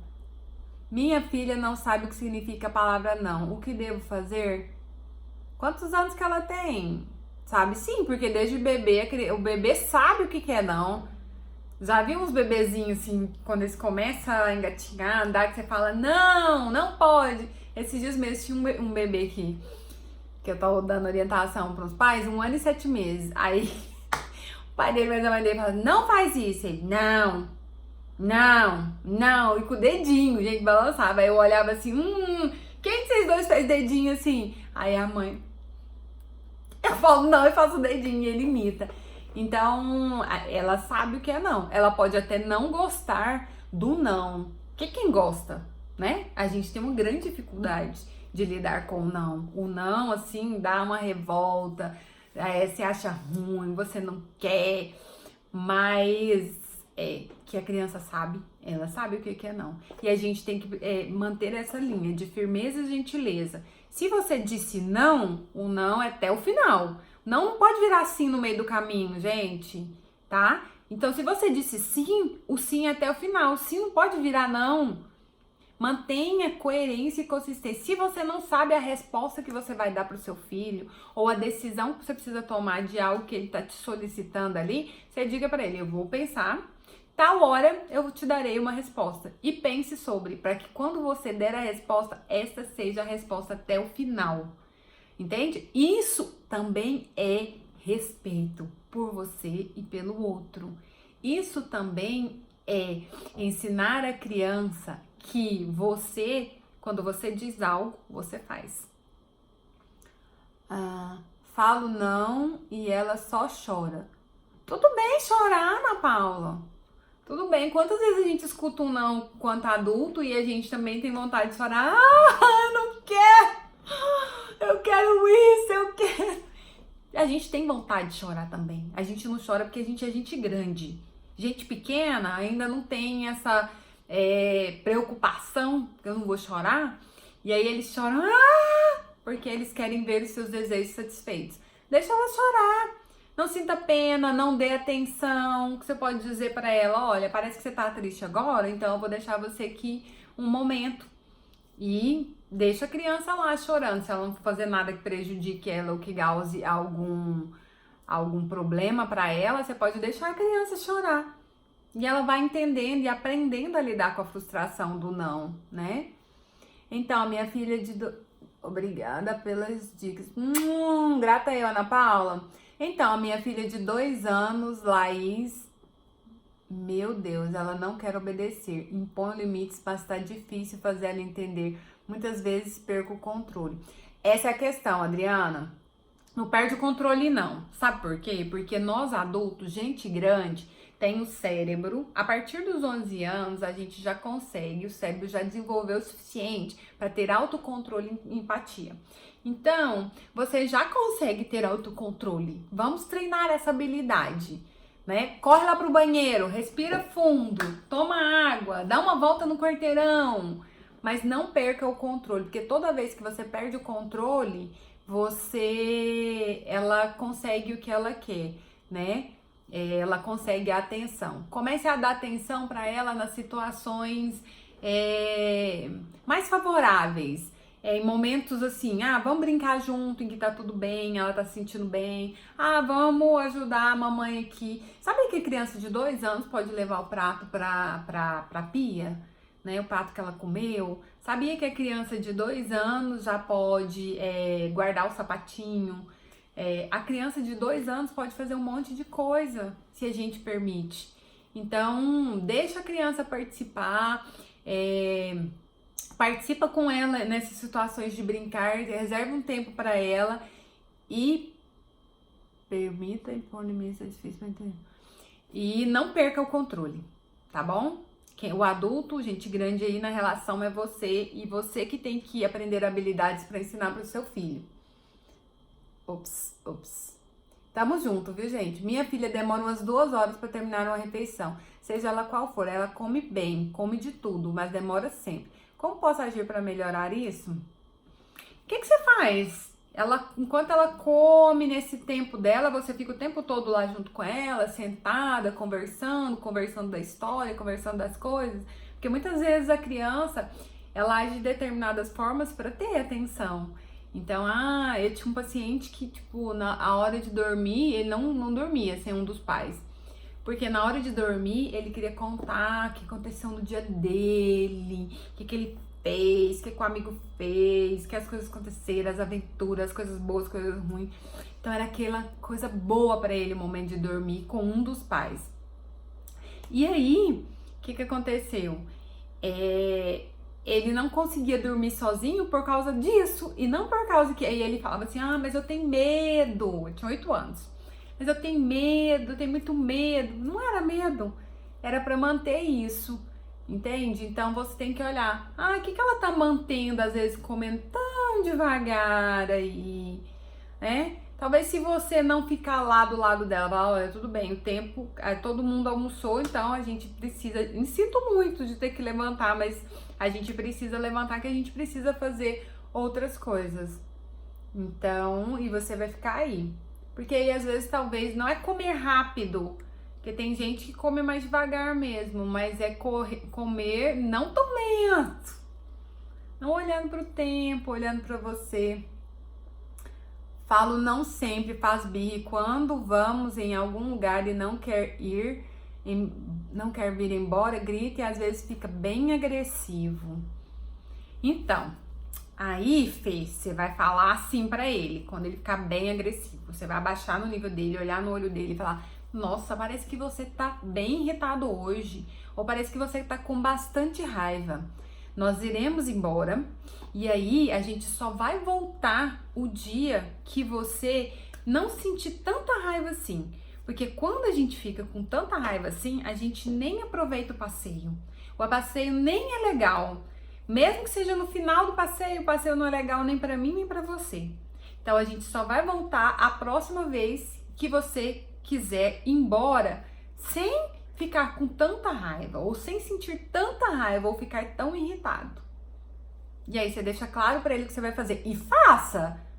Minha filha não sabe o que significa a palavra não. O que devo fazer? Quantos anos que ela tem? Sabe sim, porque desde bebê, o bebê sabe o que é não. Já vi uns bebezinhos assim, quando eles começam a engatinhar, andar, que você fala, não, não pode. Esses dias mesmo tinha um bebê aqui, que eu tô dando orientação para os pais, 1 ano e 7 meses. Aí o pai dele, mas a mãe dele fala, não faz isso. Ele, não, e com o dedinho, gente, balançava. Aí eu olhava assim, quem de vocês dois fez dedinho assim? Aí a mãe, eu falo, não, eu faço o dedinho e ele imita. Então, ela sabe o que é não. Ela pode até não gostar do não. Que quem gosta, né? A gente tem uma grande dificuldade de lidar com o não. O não, assim, dá uma revolta, você acha ruim, você não quer, mas que a criança sabe, ela sabe o que é não. E a gente tem que manter essa linha de firmeza e gentileza. Se você disse não, o não é até o final. Não pode virar sim no meio do caminho, gente, tá? Então, se você disse sim, o sim é até o final. O sim não pode virar não. Mantenha coerência e consistência. Se você não sabe a resposta que você vai dar para o seu filho ou a decisão que você precisa tomar de algo que ele está te solicitando ali, você diga para ele, eu vou pensar, tal hora eu te darei uma resposta. E pense sobre, para que quando você der a resposta, essa seja a resposta até o final. Entende? Isso também é respeito por você e pelo outro. Isso também é ensinar a criança que você, quando você diz algo, você faz. Falo não e ela só chora. Tudo bem chorar, Ana Paula. Tudo bem, quantas vezes a gente escuta um não quanto adulto e a gente também tem vontade de falar, eu não quero, eu quero isso, eu quero. A gente tem vontade de chorar também. A gente não chora porque a gente é gente grande. Gente pequena ainda não tem essa preocupação, que eu não vou chorar. E aí eles choram, porque eles querem ver os seus desejos satisfeitos. Deixa ela chorar. Não sinta pena, não dê atenção. Que você pode dizer pra ela, olha, parece que você tá triste agora, então eu vou deixar você aqui um momento. E deixa a criança lá chorando. Se ela não for fazer nada que prejudique ela ou que cause algum problema pra ela, você pode deixar a criança chorar. E ela vai entendendo e aprendendo a lidar com a frustração do não, né? Então, a minha filha Obrigada pelas dicas. Grata aí, Ana Paula. Então, a minha filha de 2 anos, Laís, meu Deus, ela não quer obedecer. Impõe limites, mas tá difícil fazer ela entender. Muitas vezes perco o controle. Essa é a questão, Adriana. Não perde o controle, não. Sabe por quê? Porque nós adultos, gente grande, tem o cérebro. A partir dos 11 anos, a gente já consegue, o cérebro já desenvolveu o suficiente para ter autocontrole e empatia. Então, você já consegue ter autocontrole. Vamos treinar essa habilidade, né? Corre lá pro banheiro, respira fundo, toma água, dá uma volta no quarteirão, mas não perca o controle, porque toda vez que você perde o controle, ela consegue o que ela quer, né? Ela consegue a atenção. Comece a dar atenção para ela nas situações mais favoráveis. Em momentos assim, vamos brincar junto, em que tá tudo bem, ela tá se sentindo bem. Vamos ajudar a mamãe aqui. Sabe que criança de 2 anos pode levar o prato pra pia? Né, o prato que ela comeu? Sabia que a criança de 2 anos já pode guardar o sapatinho? A criança de 2 anos pode fazer um monte de coisa, se a gente permite. Então, deixa a criança participar, participa com ela nessas situações de brincar, reserva um tempo para ela e permita impor limites, é difícil pra entender. E não perca o controle, tá bom? O adulto, gente grande aí na relação é você, e você que tem que aprender habilidades para ensinar para o seu filho. Ops. Tamo junto, viu, gente? Minha filha demora umas 2 horas para terminar uma refeição, seja ela qual for. Ela come bem, come de tudo, mas demora sempre. Como posso agir para melhorar isso? O que você faz? Enquanto ela come, nesse tempo dela, você fica o tempo todo lá junto com ela, sentada, conversando da história, conversando das coisas. Porque muitas vezes a criança, ela age de determinadas formas para ter atenção. Então, eu tinha um paciente que, tipo, na hora de dormir, ele não dormia sem um dos pais. Porque na hora de dormir, ele queria contar o que aconteceu no dia dele, o que ele fez, o que o amigo fez, que as coisas aconteceram, as aventuras, as coisas boas, as coisas ruins. Então, era aquela coisa boa pra ele, o momento de dormir com um dos pais. E aí, o que aconteceu? Ele não conseguia dormir sozinho por causa disso, e não por causa que... Aí ele falava assim, mas eu tenho medo. Eu tinha 8 anos. Mas eu tenho medo, eu tenho muito medo. Não era medo, era pra manter isso, entende? Então você tem que olhar, o que ela tá mantendo, às vezes comendo tão devagar aí, né? Talvez se você não ficar lá do lado dela, falar, olha, tudo bem, o tempo, todo mundo almoçou, então a gente precisa, sinto muito de ter que levantar, mas a gente precisa levantar, que a gente precisa fazer outras coisas. Então, e você vai ficar aí. Porque aí, às vezes, talvez, não é comer rápido, porque tem gente que come mais devagar mesmo, mas é comer não tão lento, não olhando pro tempo, olhando pra você. Falo não sempre, faz birra, quando vamos em algum lugar e não quer vir embora, grita e às vezes fica bem agressivo. Então, aí, Fê, você vai falar assim pra ele, quando ele ficar bem agressivo. Você vai abaixar no nível dele, olhar no olho dele e falar, nossa, parece que você tá bem irritado hoje, ou parece que você tá com bastante raiva. Nós iremos embora, e aí a gente só vai voltar o dia que você não sentir tanta raiva assim. Porque quando a gente fica com tanta raiva assim, a gente nem aproveita o passeio. O passeio nem é legal. Mesmo que seja no final do passeio, o passeio não é legal nem pra mim nem pra você. Então a gente só vai voltar a próxima vez que você quiser ir embora sem ficar com tanta raiva, ou sem sentir tanta raiva, ou ficar tão irritado. E aí você deixa claro pra ele o que você vai fazer. E faça!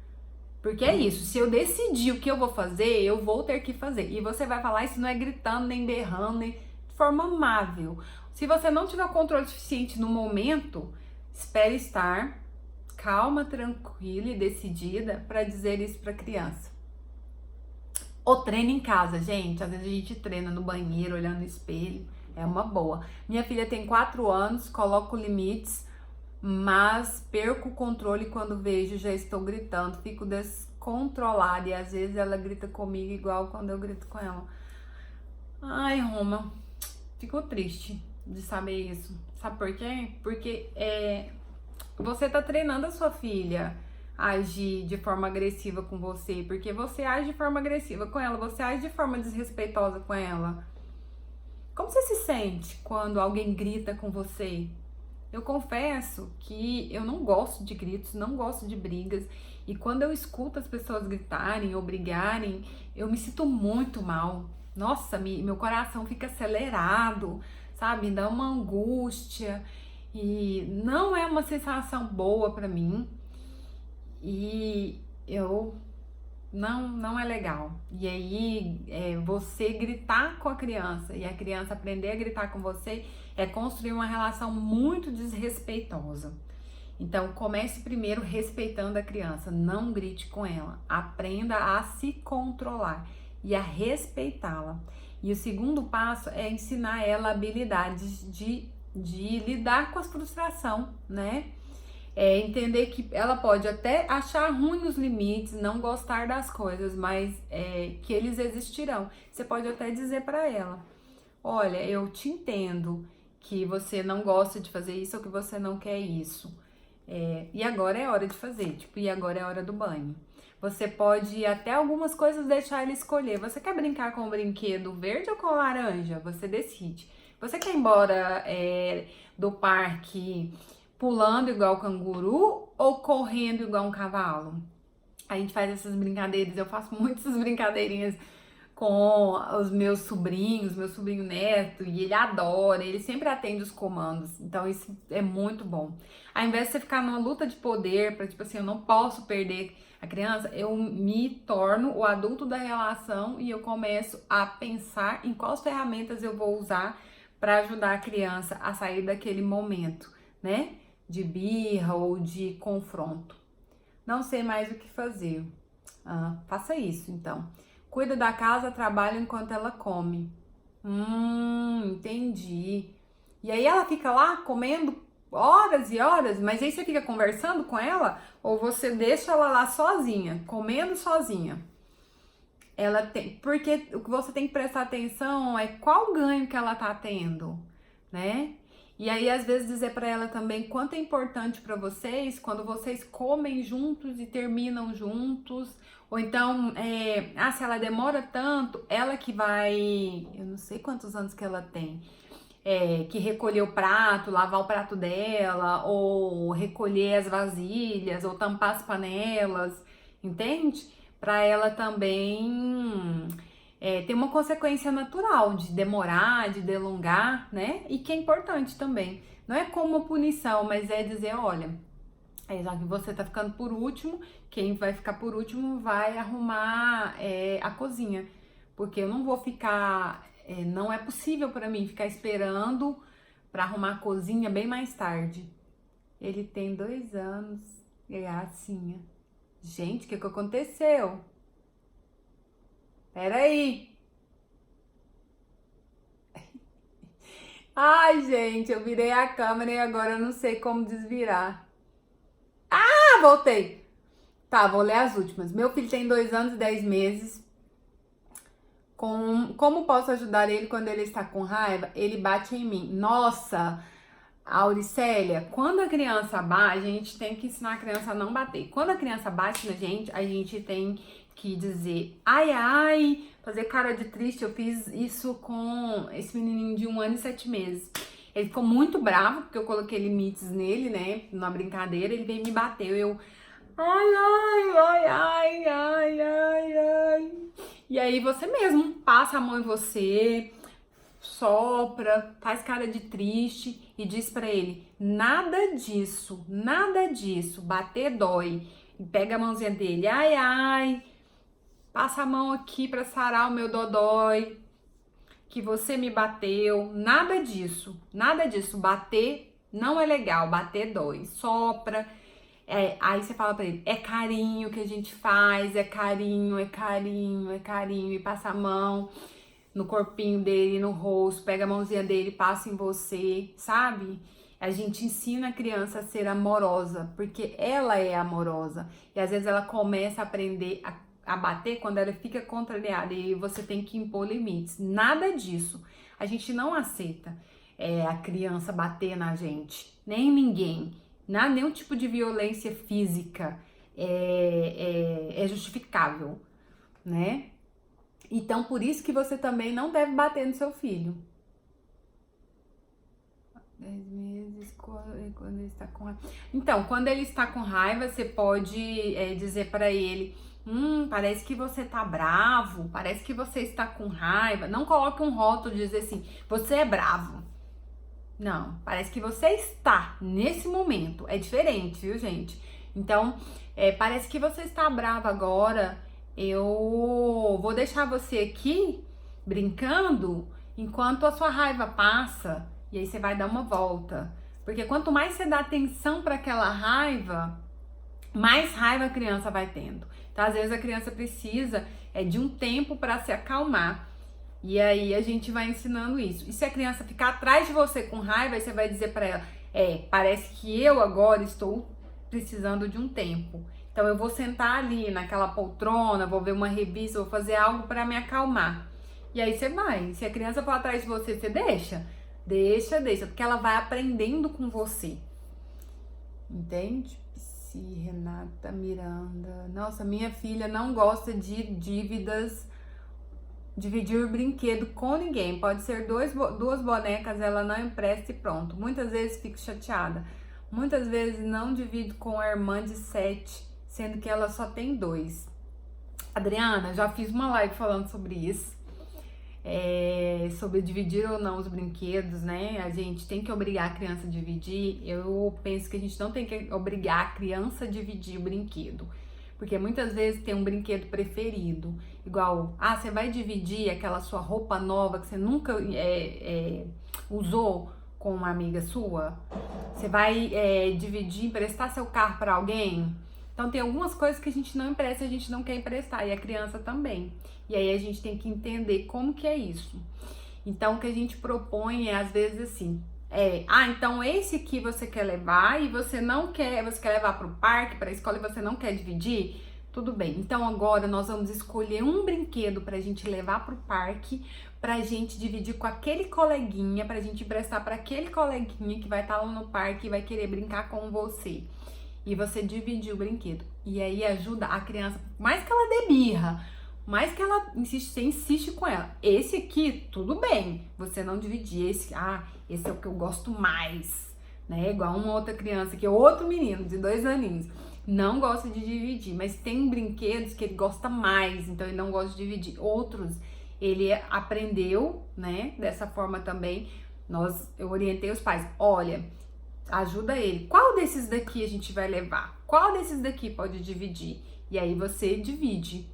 Porque é isso, se eu decidir o que eu vou fazer, eu vou ter que fazer. E você vai falar isso não é gritando, nem berrando, nem de forma amável. Se você não tiver o controle suficiente no momento, espere estar calma, tranquila e decidida para dizer isso para a criança. Ou treina em casa, gente. Às vezes a gente treina no banheiro, olhando no espelho. É uma boa. Minha filha tem 4 anos, coloco limites, mas perco o controle quando vejo, já estou gritando, fico descontrolada e às vezes ela grita comigo igual quando eu grito com ela. Ai, Roma, fico triste de saber isso. Sabe por quê? Porque você tá treinando a sua filha a agir de forma agressiva com você, porque você age de forma agressiva com ela, você age de forma desrespeitosa com ela. Como você se sente quando alguém grita com você? Eu confesso que eu não gosto de gritos, não gosto de brigas. E quando eu escuto as pessoas gritarem ou brigarem, eu me sinto muito mal. Nossa, meu coração fica acelerado, sabe? Me dá uma angústia. E não é uma sensação boa pra mim. E eu... Não é legal. E aí, você gritar com a criança e a criança aprender a gritar com você é construir uma relação muito desrespeitosa. Então, comece primeiro respeitando a criança, não grite com ela. Aprenda a se controlar e a respeitá-la. E o segundo passo é ensinar ela habilidades de lidar com a frustração, né? Entender que ela pode até achar ruim os limites, não gostar das coisas, mas que eles existirão. Você pode até dizer para ela: olha, eu te entendo que você não gosta de fazer isso ou que você não quer isso. E agora é hora de fazer, tipo, e agora é hora do banho. Você pode até algumas coisas deixar ele escolher. Você quer brincar com o brinquedo verde ou com laranja? Você decide. Você quer ir embora do parque pulando igual canguru ou correndo igual um cavalo? A gente faz essas brincadeiras, eu faço muitas brincadeirinhas com os meus sobrinhos, meu sobrinho neto, e ele adora, ele sempre atende os comandos, então isso é muito bom. Ao invés de você ficar numa luta de poder, pra tipo assim, eu não posso perder a criança, eu me torno o adulto da relação e eu começo a pensar em quais ferramentas eu vou usar para ajudar a criança a sair daquele momento, né? De birra ou de confronto. Não sei mais o que fazer. Faça isso, então. Cuida da casa, trabalha enquanto ela come. Entendi. E aí ela fica lá comendo horas e horas, mas aí você fica conversando com ela ou você deixa ela lá sozinha, comendo sozinha? Porque o que você tem que prestar atenção é qual ganho que ela tá tendo, né? E aí, às vezes, dizer para ela também quanto é importante para vocês quando vocês comem juntos e terminam juntos. Ou então, se ela demora tanto, ela que vai... Eu não sei quantos anos que ela tem. Que recolher o prato, lavar o prato dela, ou recolher as vasilhas, ou tampar as panelas, entende? Para ela também... tem uma consequência natural de demorar, de delongar, né? E que é importante também. Não é como uma punição, mas é dizer, olha, já que você tá ficando por último, quem vai ficar por último vai arrumar a cozinha. Porque eu não vou ficar, não é possível para mim ficar esperando para arrumar a cozinha bem mais tarde. Ele tem 2 anos e é assim. Gente, o que aconteceu? Peraí. Ai, gente, eu virei a câmera e agora eu não sei como desvirar. Voltei. Tá, vou ler as últimas. Meu filho tem 2 anos e 10 meses. Como posso ajudar ele quando ele está com raiva? Ele bate em mim. Nossa, Auricélia, quando a criança bate, a gente tem que ensinar a criança a não bater. Quando a criança bate na gente, a gente tem que dizer ai, ai, Fazer cara de triste, eu fiz isso com esse menininho de 1 ano e 7 meses. Ele ficou muito bravo porque eu coloquei limites nele, né? Numa brincadeira, ele veio e me bateu. Eu, ai, ai, ai, ai, ai, ai, ai. E aí você mesmo passa a mão em você, sopra, faz cara de triste e diz pra ele: nada disso, nada disso. Bater dói. E pega a mãozinha dele, ai, ai. Passa a mão aqui pra sarar o meu dodói, que você me bateu. Nada disso, nada disso. Bater não é legal, bater dói. Sopra. Aí você fala pra ele, é carinho que a gente faz, é carinho, é carinho, é carinho. E passa a mão no corpinho dele, no rosto, pega a mãozinha dele, passa em você, sabe? A gente ensina a criança a ser amorosa, porque ela é amorosa. E às vezes ela começa a aprender a bater quando ela fica contrariada e você tem que impor limites. Nada disso. A gente não aceita a criança bater na gente, nem ninguém. Nenhum tipo de violência física é justificável, né? Então, por isso que você também não deve bater no seu filho. 10 meses, quando ele está com raiva. Então, quando ele está com raiva, você pode dizer para ele: parece que você tá bravo, parece que você está com raiva. Não coloque um rótulo de dizer assim, você é bravo. Não, parece que você está nesse momento. É diferente, viu, gente? Então, parece que você está brava agora. Eu vou deixar você aqui brincando enquanto a sua raiva passa. E aí você vai dar uma volta. Porque quanto mais você dá atenção para aquela raiva, mais raiva a criança vai tendo. Então, às vezes a criança precisa de um tempo para se acalmar. E aí a gente vai ensinando isso. E se a criança ficar atrás de você com raiva, aí você vai dizer para ela: parece que eu agora estou precisando de um tempo. Então eu vou sentar ali naquela poltrona, vou ver uma revista, vou fazer algo para me acalmar. E aí você vai. Se a criança for atrás de você, você deixa, porque ela vai aprendendo com você. Entende? Renata Miranda. Nossa, minha filha não gosta de dívidas. Dividir brinquedo com ninguém. Pode ser duas bonecas, ela não empresta e pronto. Muitas vezes fico chateada. Muitas vezes não divido com a irmã de 7, sendo que ela só tem 2. Adriana, já fiz uma live falando sobre isso. Sobre dividir ou não os brinquedos, né? A gente tem que obrigar a criança a dividir. Eu penso que a gente não tem que obrigar a criança a dividir o brinquedo. Porque muitas vezes tem um brinquedo preferido. Igual, você vai dividir aquela sua roupa nova que você nunca usou com uma amiga sua? Você vai dividir, emprestar seu carro para alguém? Então tem algumas coisas que a gente não empresta, a gente não quer emprestar. E a criança também. E aí a gente tem que entender como que é isso. Então o que a gente propõe é às vezes assim... então esse aqui você quer levar e você quer levar para o parque, para a escola e você não quer dividir? Tudo bem, então agora nós vamos escolher um brinquedo pra gente levar para o parque, pra gente dividir com aquele coleguinha, pra gente emprestar para aquele coleguinha que vai estar lá no parque e vai querer brincar com você. E você dividir o brinquedo. E aí ajuda a criança, por mais que ela dê birra, mais que ela insiste, você insiste com ela. Esse aqui, tudo bem, você não dividir. Esse é o que eu gosto mais, né? Igual uma outra criança, que é outro menino de 2 aninhos, não gosta de dividir, mas tem brinquedos que ele gosta mais, então ele não gosta de dividir. Outros, ele aprendeu, né? Dessa forma também, eu orientei os pais, olha, ajuda ele. Qual desses daqui a gente vai levar? Qual desses daqui pode dividir? E aí você divide.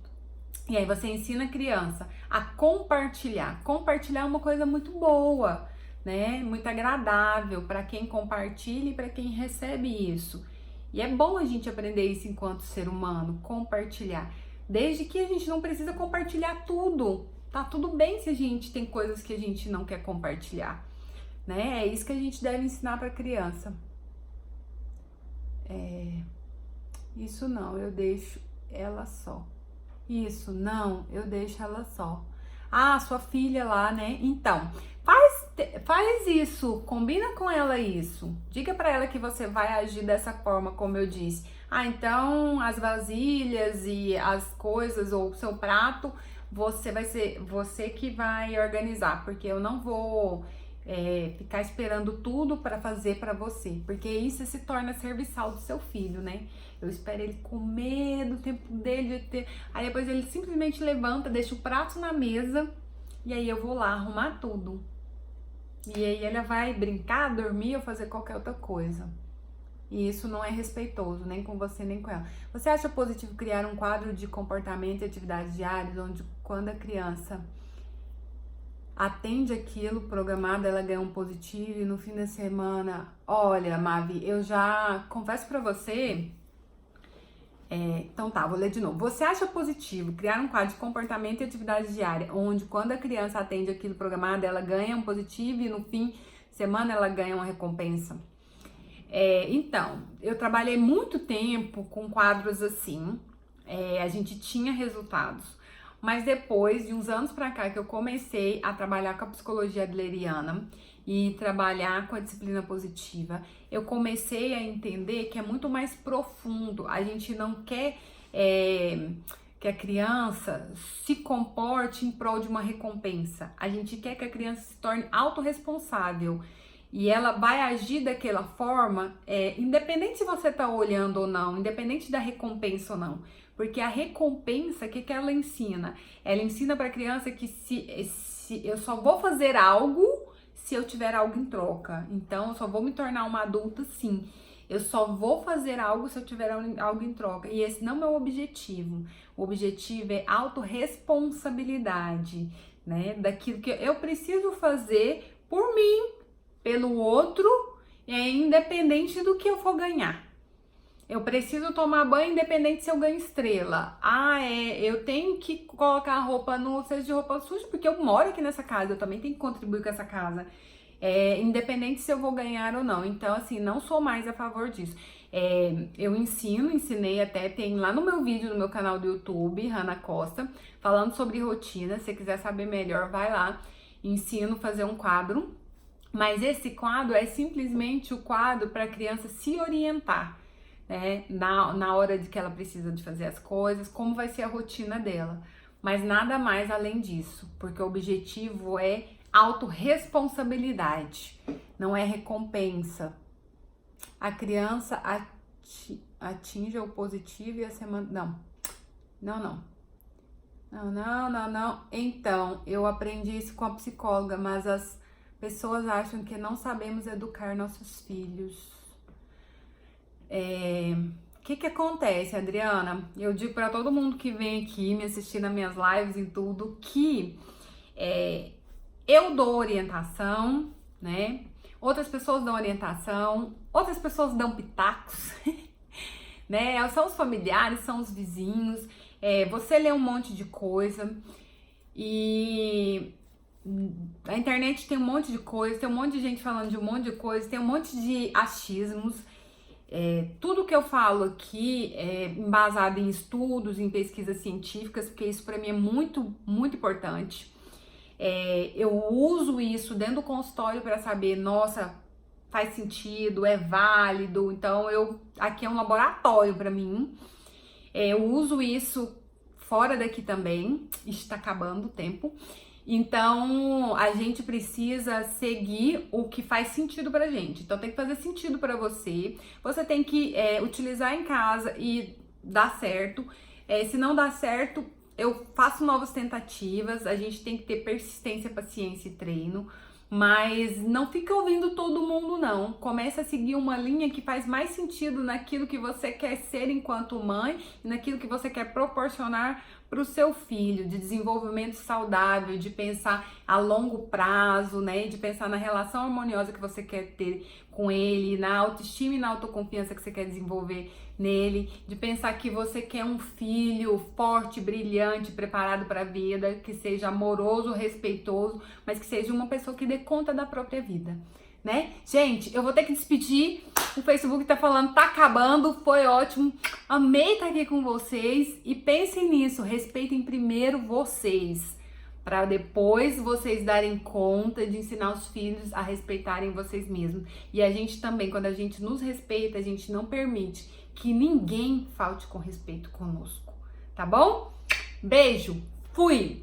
E aí você ensina a criança a compartilhar. Compartilhar é uma coisa muito boa, né? Muito agradável para quem compartilha e para quem recebe isso. E é bom a gente aprender isso enquanto ser humano, compartilhar. Desde que a gente não precisa compartilhar tudo. Tá tudo bem se a gente tem coisas que a gente não quer compartilhar, né? É isso que a gente deve ensinar para a criança. Isso não, eu deixo ela só. Isso, não, eu deixo ela só. Sua filha lá, né? Então, faz isso, combina com ela isso. Diga pra ela que você vai agir dessa forma, como eu disse. Então as vasilhas e as coisas ou o seu prato você vai ser você que vai organizar, porque eu não vou ficar esperando tudo para fazer para você, porque isso se torna serviçal do seu filho, né? Eu espero ele comer do tempo dele, aí depois ele simplesmente levanta, deixa o prato na mesa e aí eu vou lá arrumar tudo. E aí ele vai brincar, dormir ou fazer qualquer outra coisa. E isso não é respeitoso, nem com você, nem com ela. Você acha positivo criar um quadro de comportamento e atividades diárias, onde quando a criança atende aquilo programado, ela ganha um positivo e no fim da semana... Olha, Mavi, eu já confesso pra você... então tá, vou ler de novo. Você acha positivo criar um quadro de comportamento e atividade diária, onde quando a criança atende aquilo programado, ela ganha um positivo e no fim de semana ela ganha uma recompensa? Então, eu trabalhei muito tempo com quadros assim, a gente tinha resultados. Mas depois de uns anos pra cá que eu comecei a trabalhar com a psicologia adleriana e trabalhar com a disciplina positiva, eu comecei a entender que é muito mais profundo. A gente não quer que a criança se comporte em prol de uma recompensa. A gente quer que a criança se torne autorresponsável. E ela vai agir daquela forma, independente se você tá olhando ou não, independente da recompensa ou não. Porque a recompensa, o que ela ensina? Ela ensina para a criança que se eu só vou fazer algo se eu tiver algo em troca. Então, eu só vou me tornar uma adulta sim. Eu só vou fazer algo se eu tiver algo em troca. E esse não é o objetivo. O objetivo é autorresponsabilidade, né? Daquilo que eu preciso fazer por mim, pelo outro, independente do que eu for ganhar. Eu preciso tomar banho independente se eu ganho estrela. Eu tenho que colocar a roupa no cesto de roupa suja, porque eu moro aqui nessa casa, eu também tenho que contribuir com essa casa. Independente se eu vou ganhar ou não. Então, assim, não sou mais a favor disso. Eu ensinei até, tem lá no meu vídeo, no meu canal do YouTube, Hanna Costa, falando sobre rotina. Se você quiser saber melhor, vai lá. Ensino a fazer um quadro. Mas esse quadro é simplesmente o quadro para a criança se orientar, né? Na hora de que ela precisa de fazer as coisas, como vai ser a rotina dela. Mas nada mais além disso, porque o objetivo é autorresponsabilidade, não é recompensa. A criança atinge o positivo e a semana... Não. Então, eu aprendi isso com a psicóloga, mas as pessoas acham que não sabemos educar nossos filhos. O que acontece, Adriana? Eu digo para todo mundo que vem aqui me assistir nas minhas lives e tudo, que eu dou orientação, né? Outras pessoas dão orientação, outras pessoas dão pitacos, né? São os familiares, são os vizinhos, você lê um monte de coisa e... A internet tem um monte de coisa, tem um monte de gente falando de um monte de coisa, tem um monte de achismos. Tudo que eu falo aqui é embasado em estudos, em pesquisas científicas, porque isso para mim é muito, muito importante. Eu uso isso dentro do consultório para saber, nossa, faz sentido, é válido. Então, aqui é um laboratório para mim. Eu uso isso fora daqui também. Está acabando o tempo. Então, a gente precisa seguir o que faz sentido pra gente. Então, tem que fazer sentido pra você. Você tem que utilizar em casa e dar certo. Se não dá certo, eu faço novas tentativas. A gente tem que ter persistência, paciência e treino. Mas não fica ouvindo todo mundo, não. Comece a seguir uma linha que faz mais sentido naquilo que você quer ser enquanto mãe e naquilo que você quer proporcionar para o seu filho, de desenvolvimento saudável, de pensar a longo prazo, né? De pensar na relação harmoniosa que você quer ter com ele, na autoestima e na autoconfiança que você quer desenvolver nele, de pensar que você quer um filho forte, brilhante, preparado para a vida, que seja amoroso, respeitoso, mas que seja uma pessoa que dê conta da própria vida, né? Gente, eu vou ter que despedir. O Facebook tá falando, tá acabando, foi ótimo. Amei estar aqui com vocês e pensem nisso, respeitem primeiro vocês, para depois vocês darem conta de ensinar os filhos a respeitarem vocês mesmos. E a gente também, quando a gente nos respeita, a gente não permite que ninguém falte com respeito conosco, tá bom? Beijo! Fui!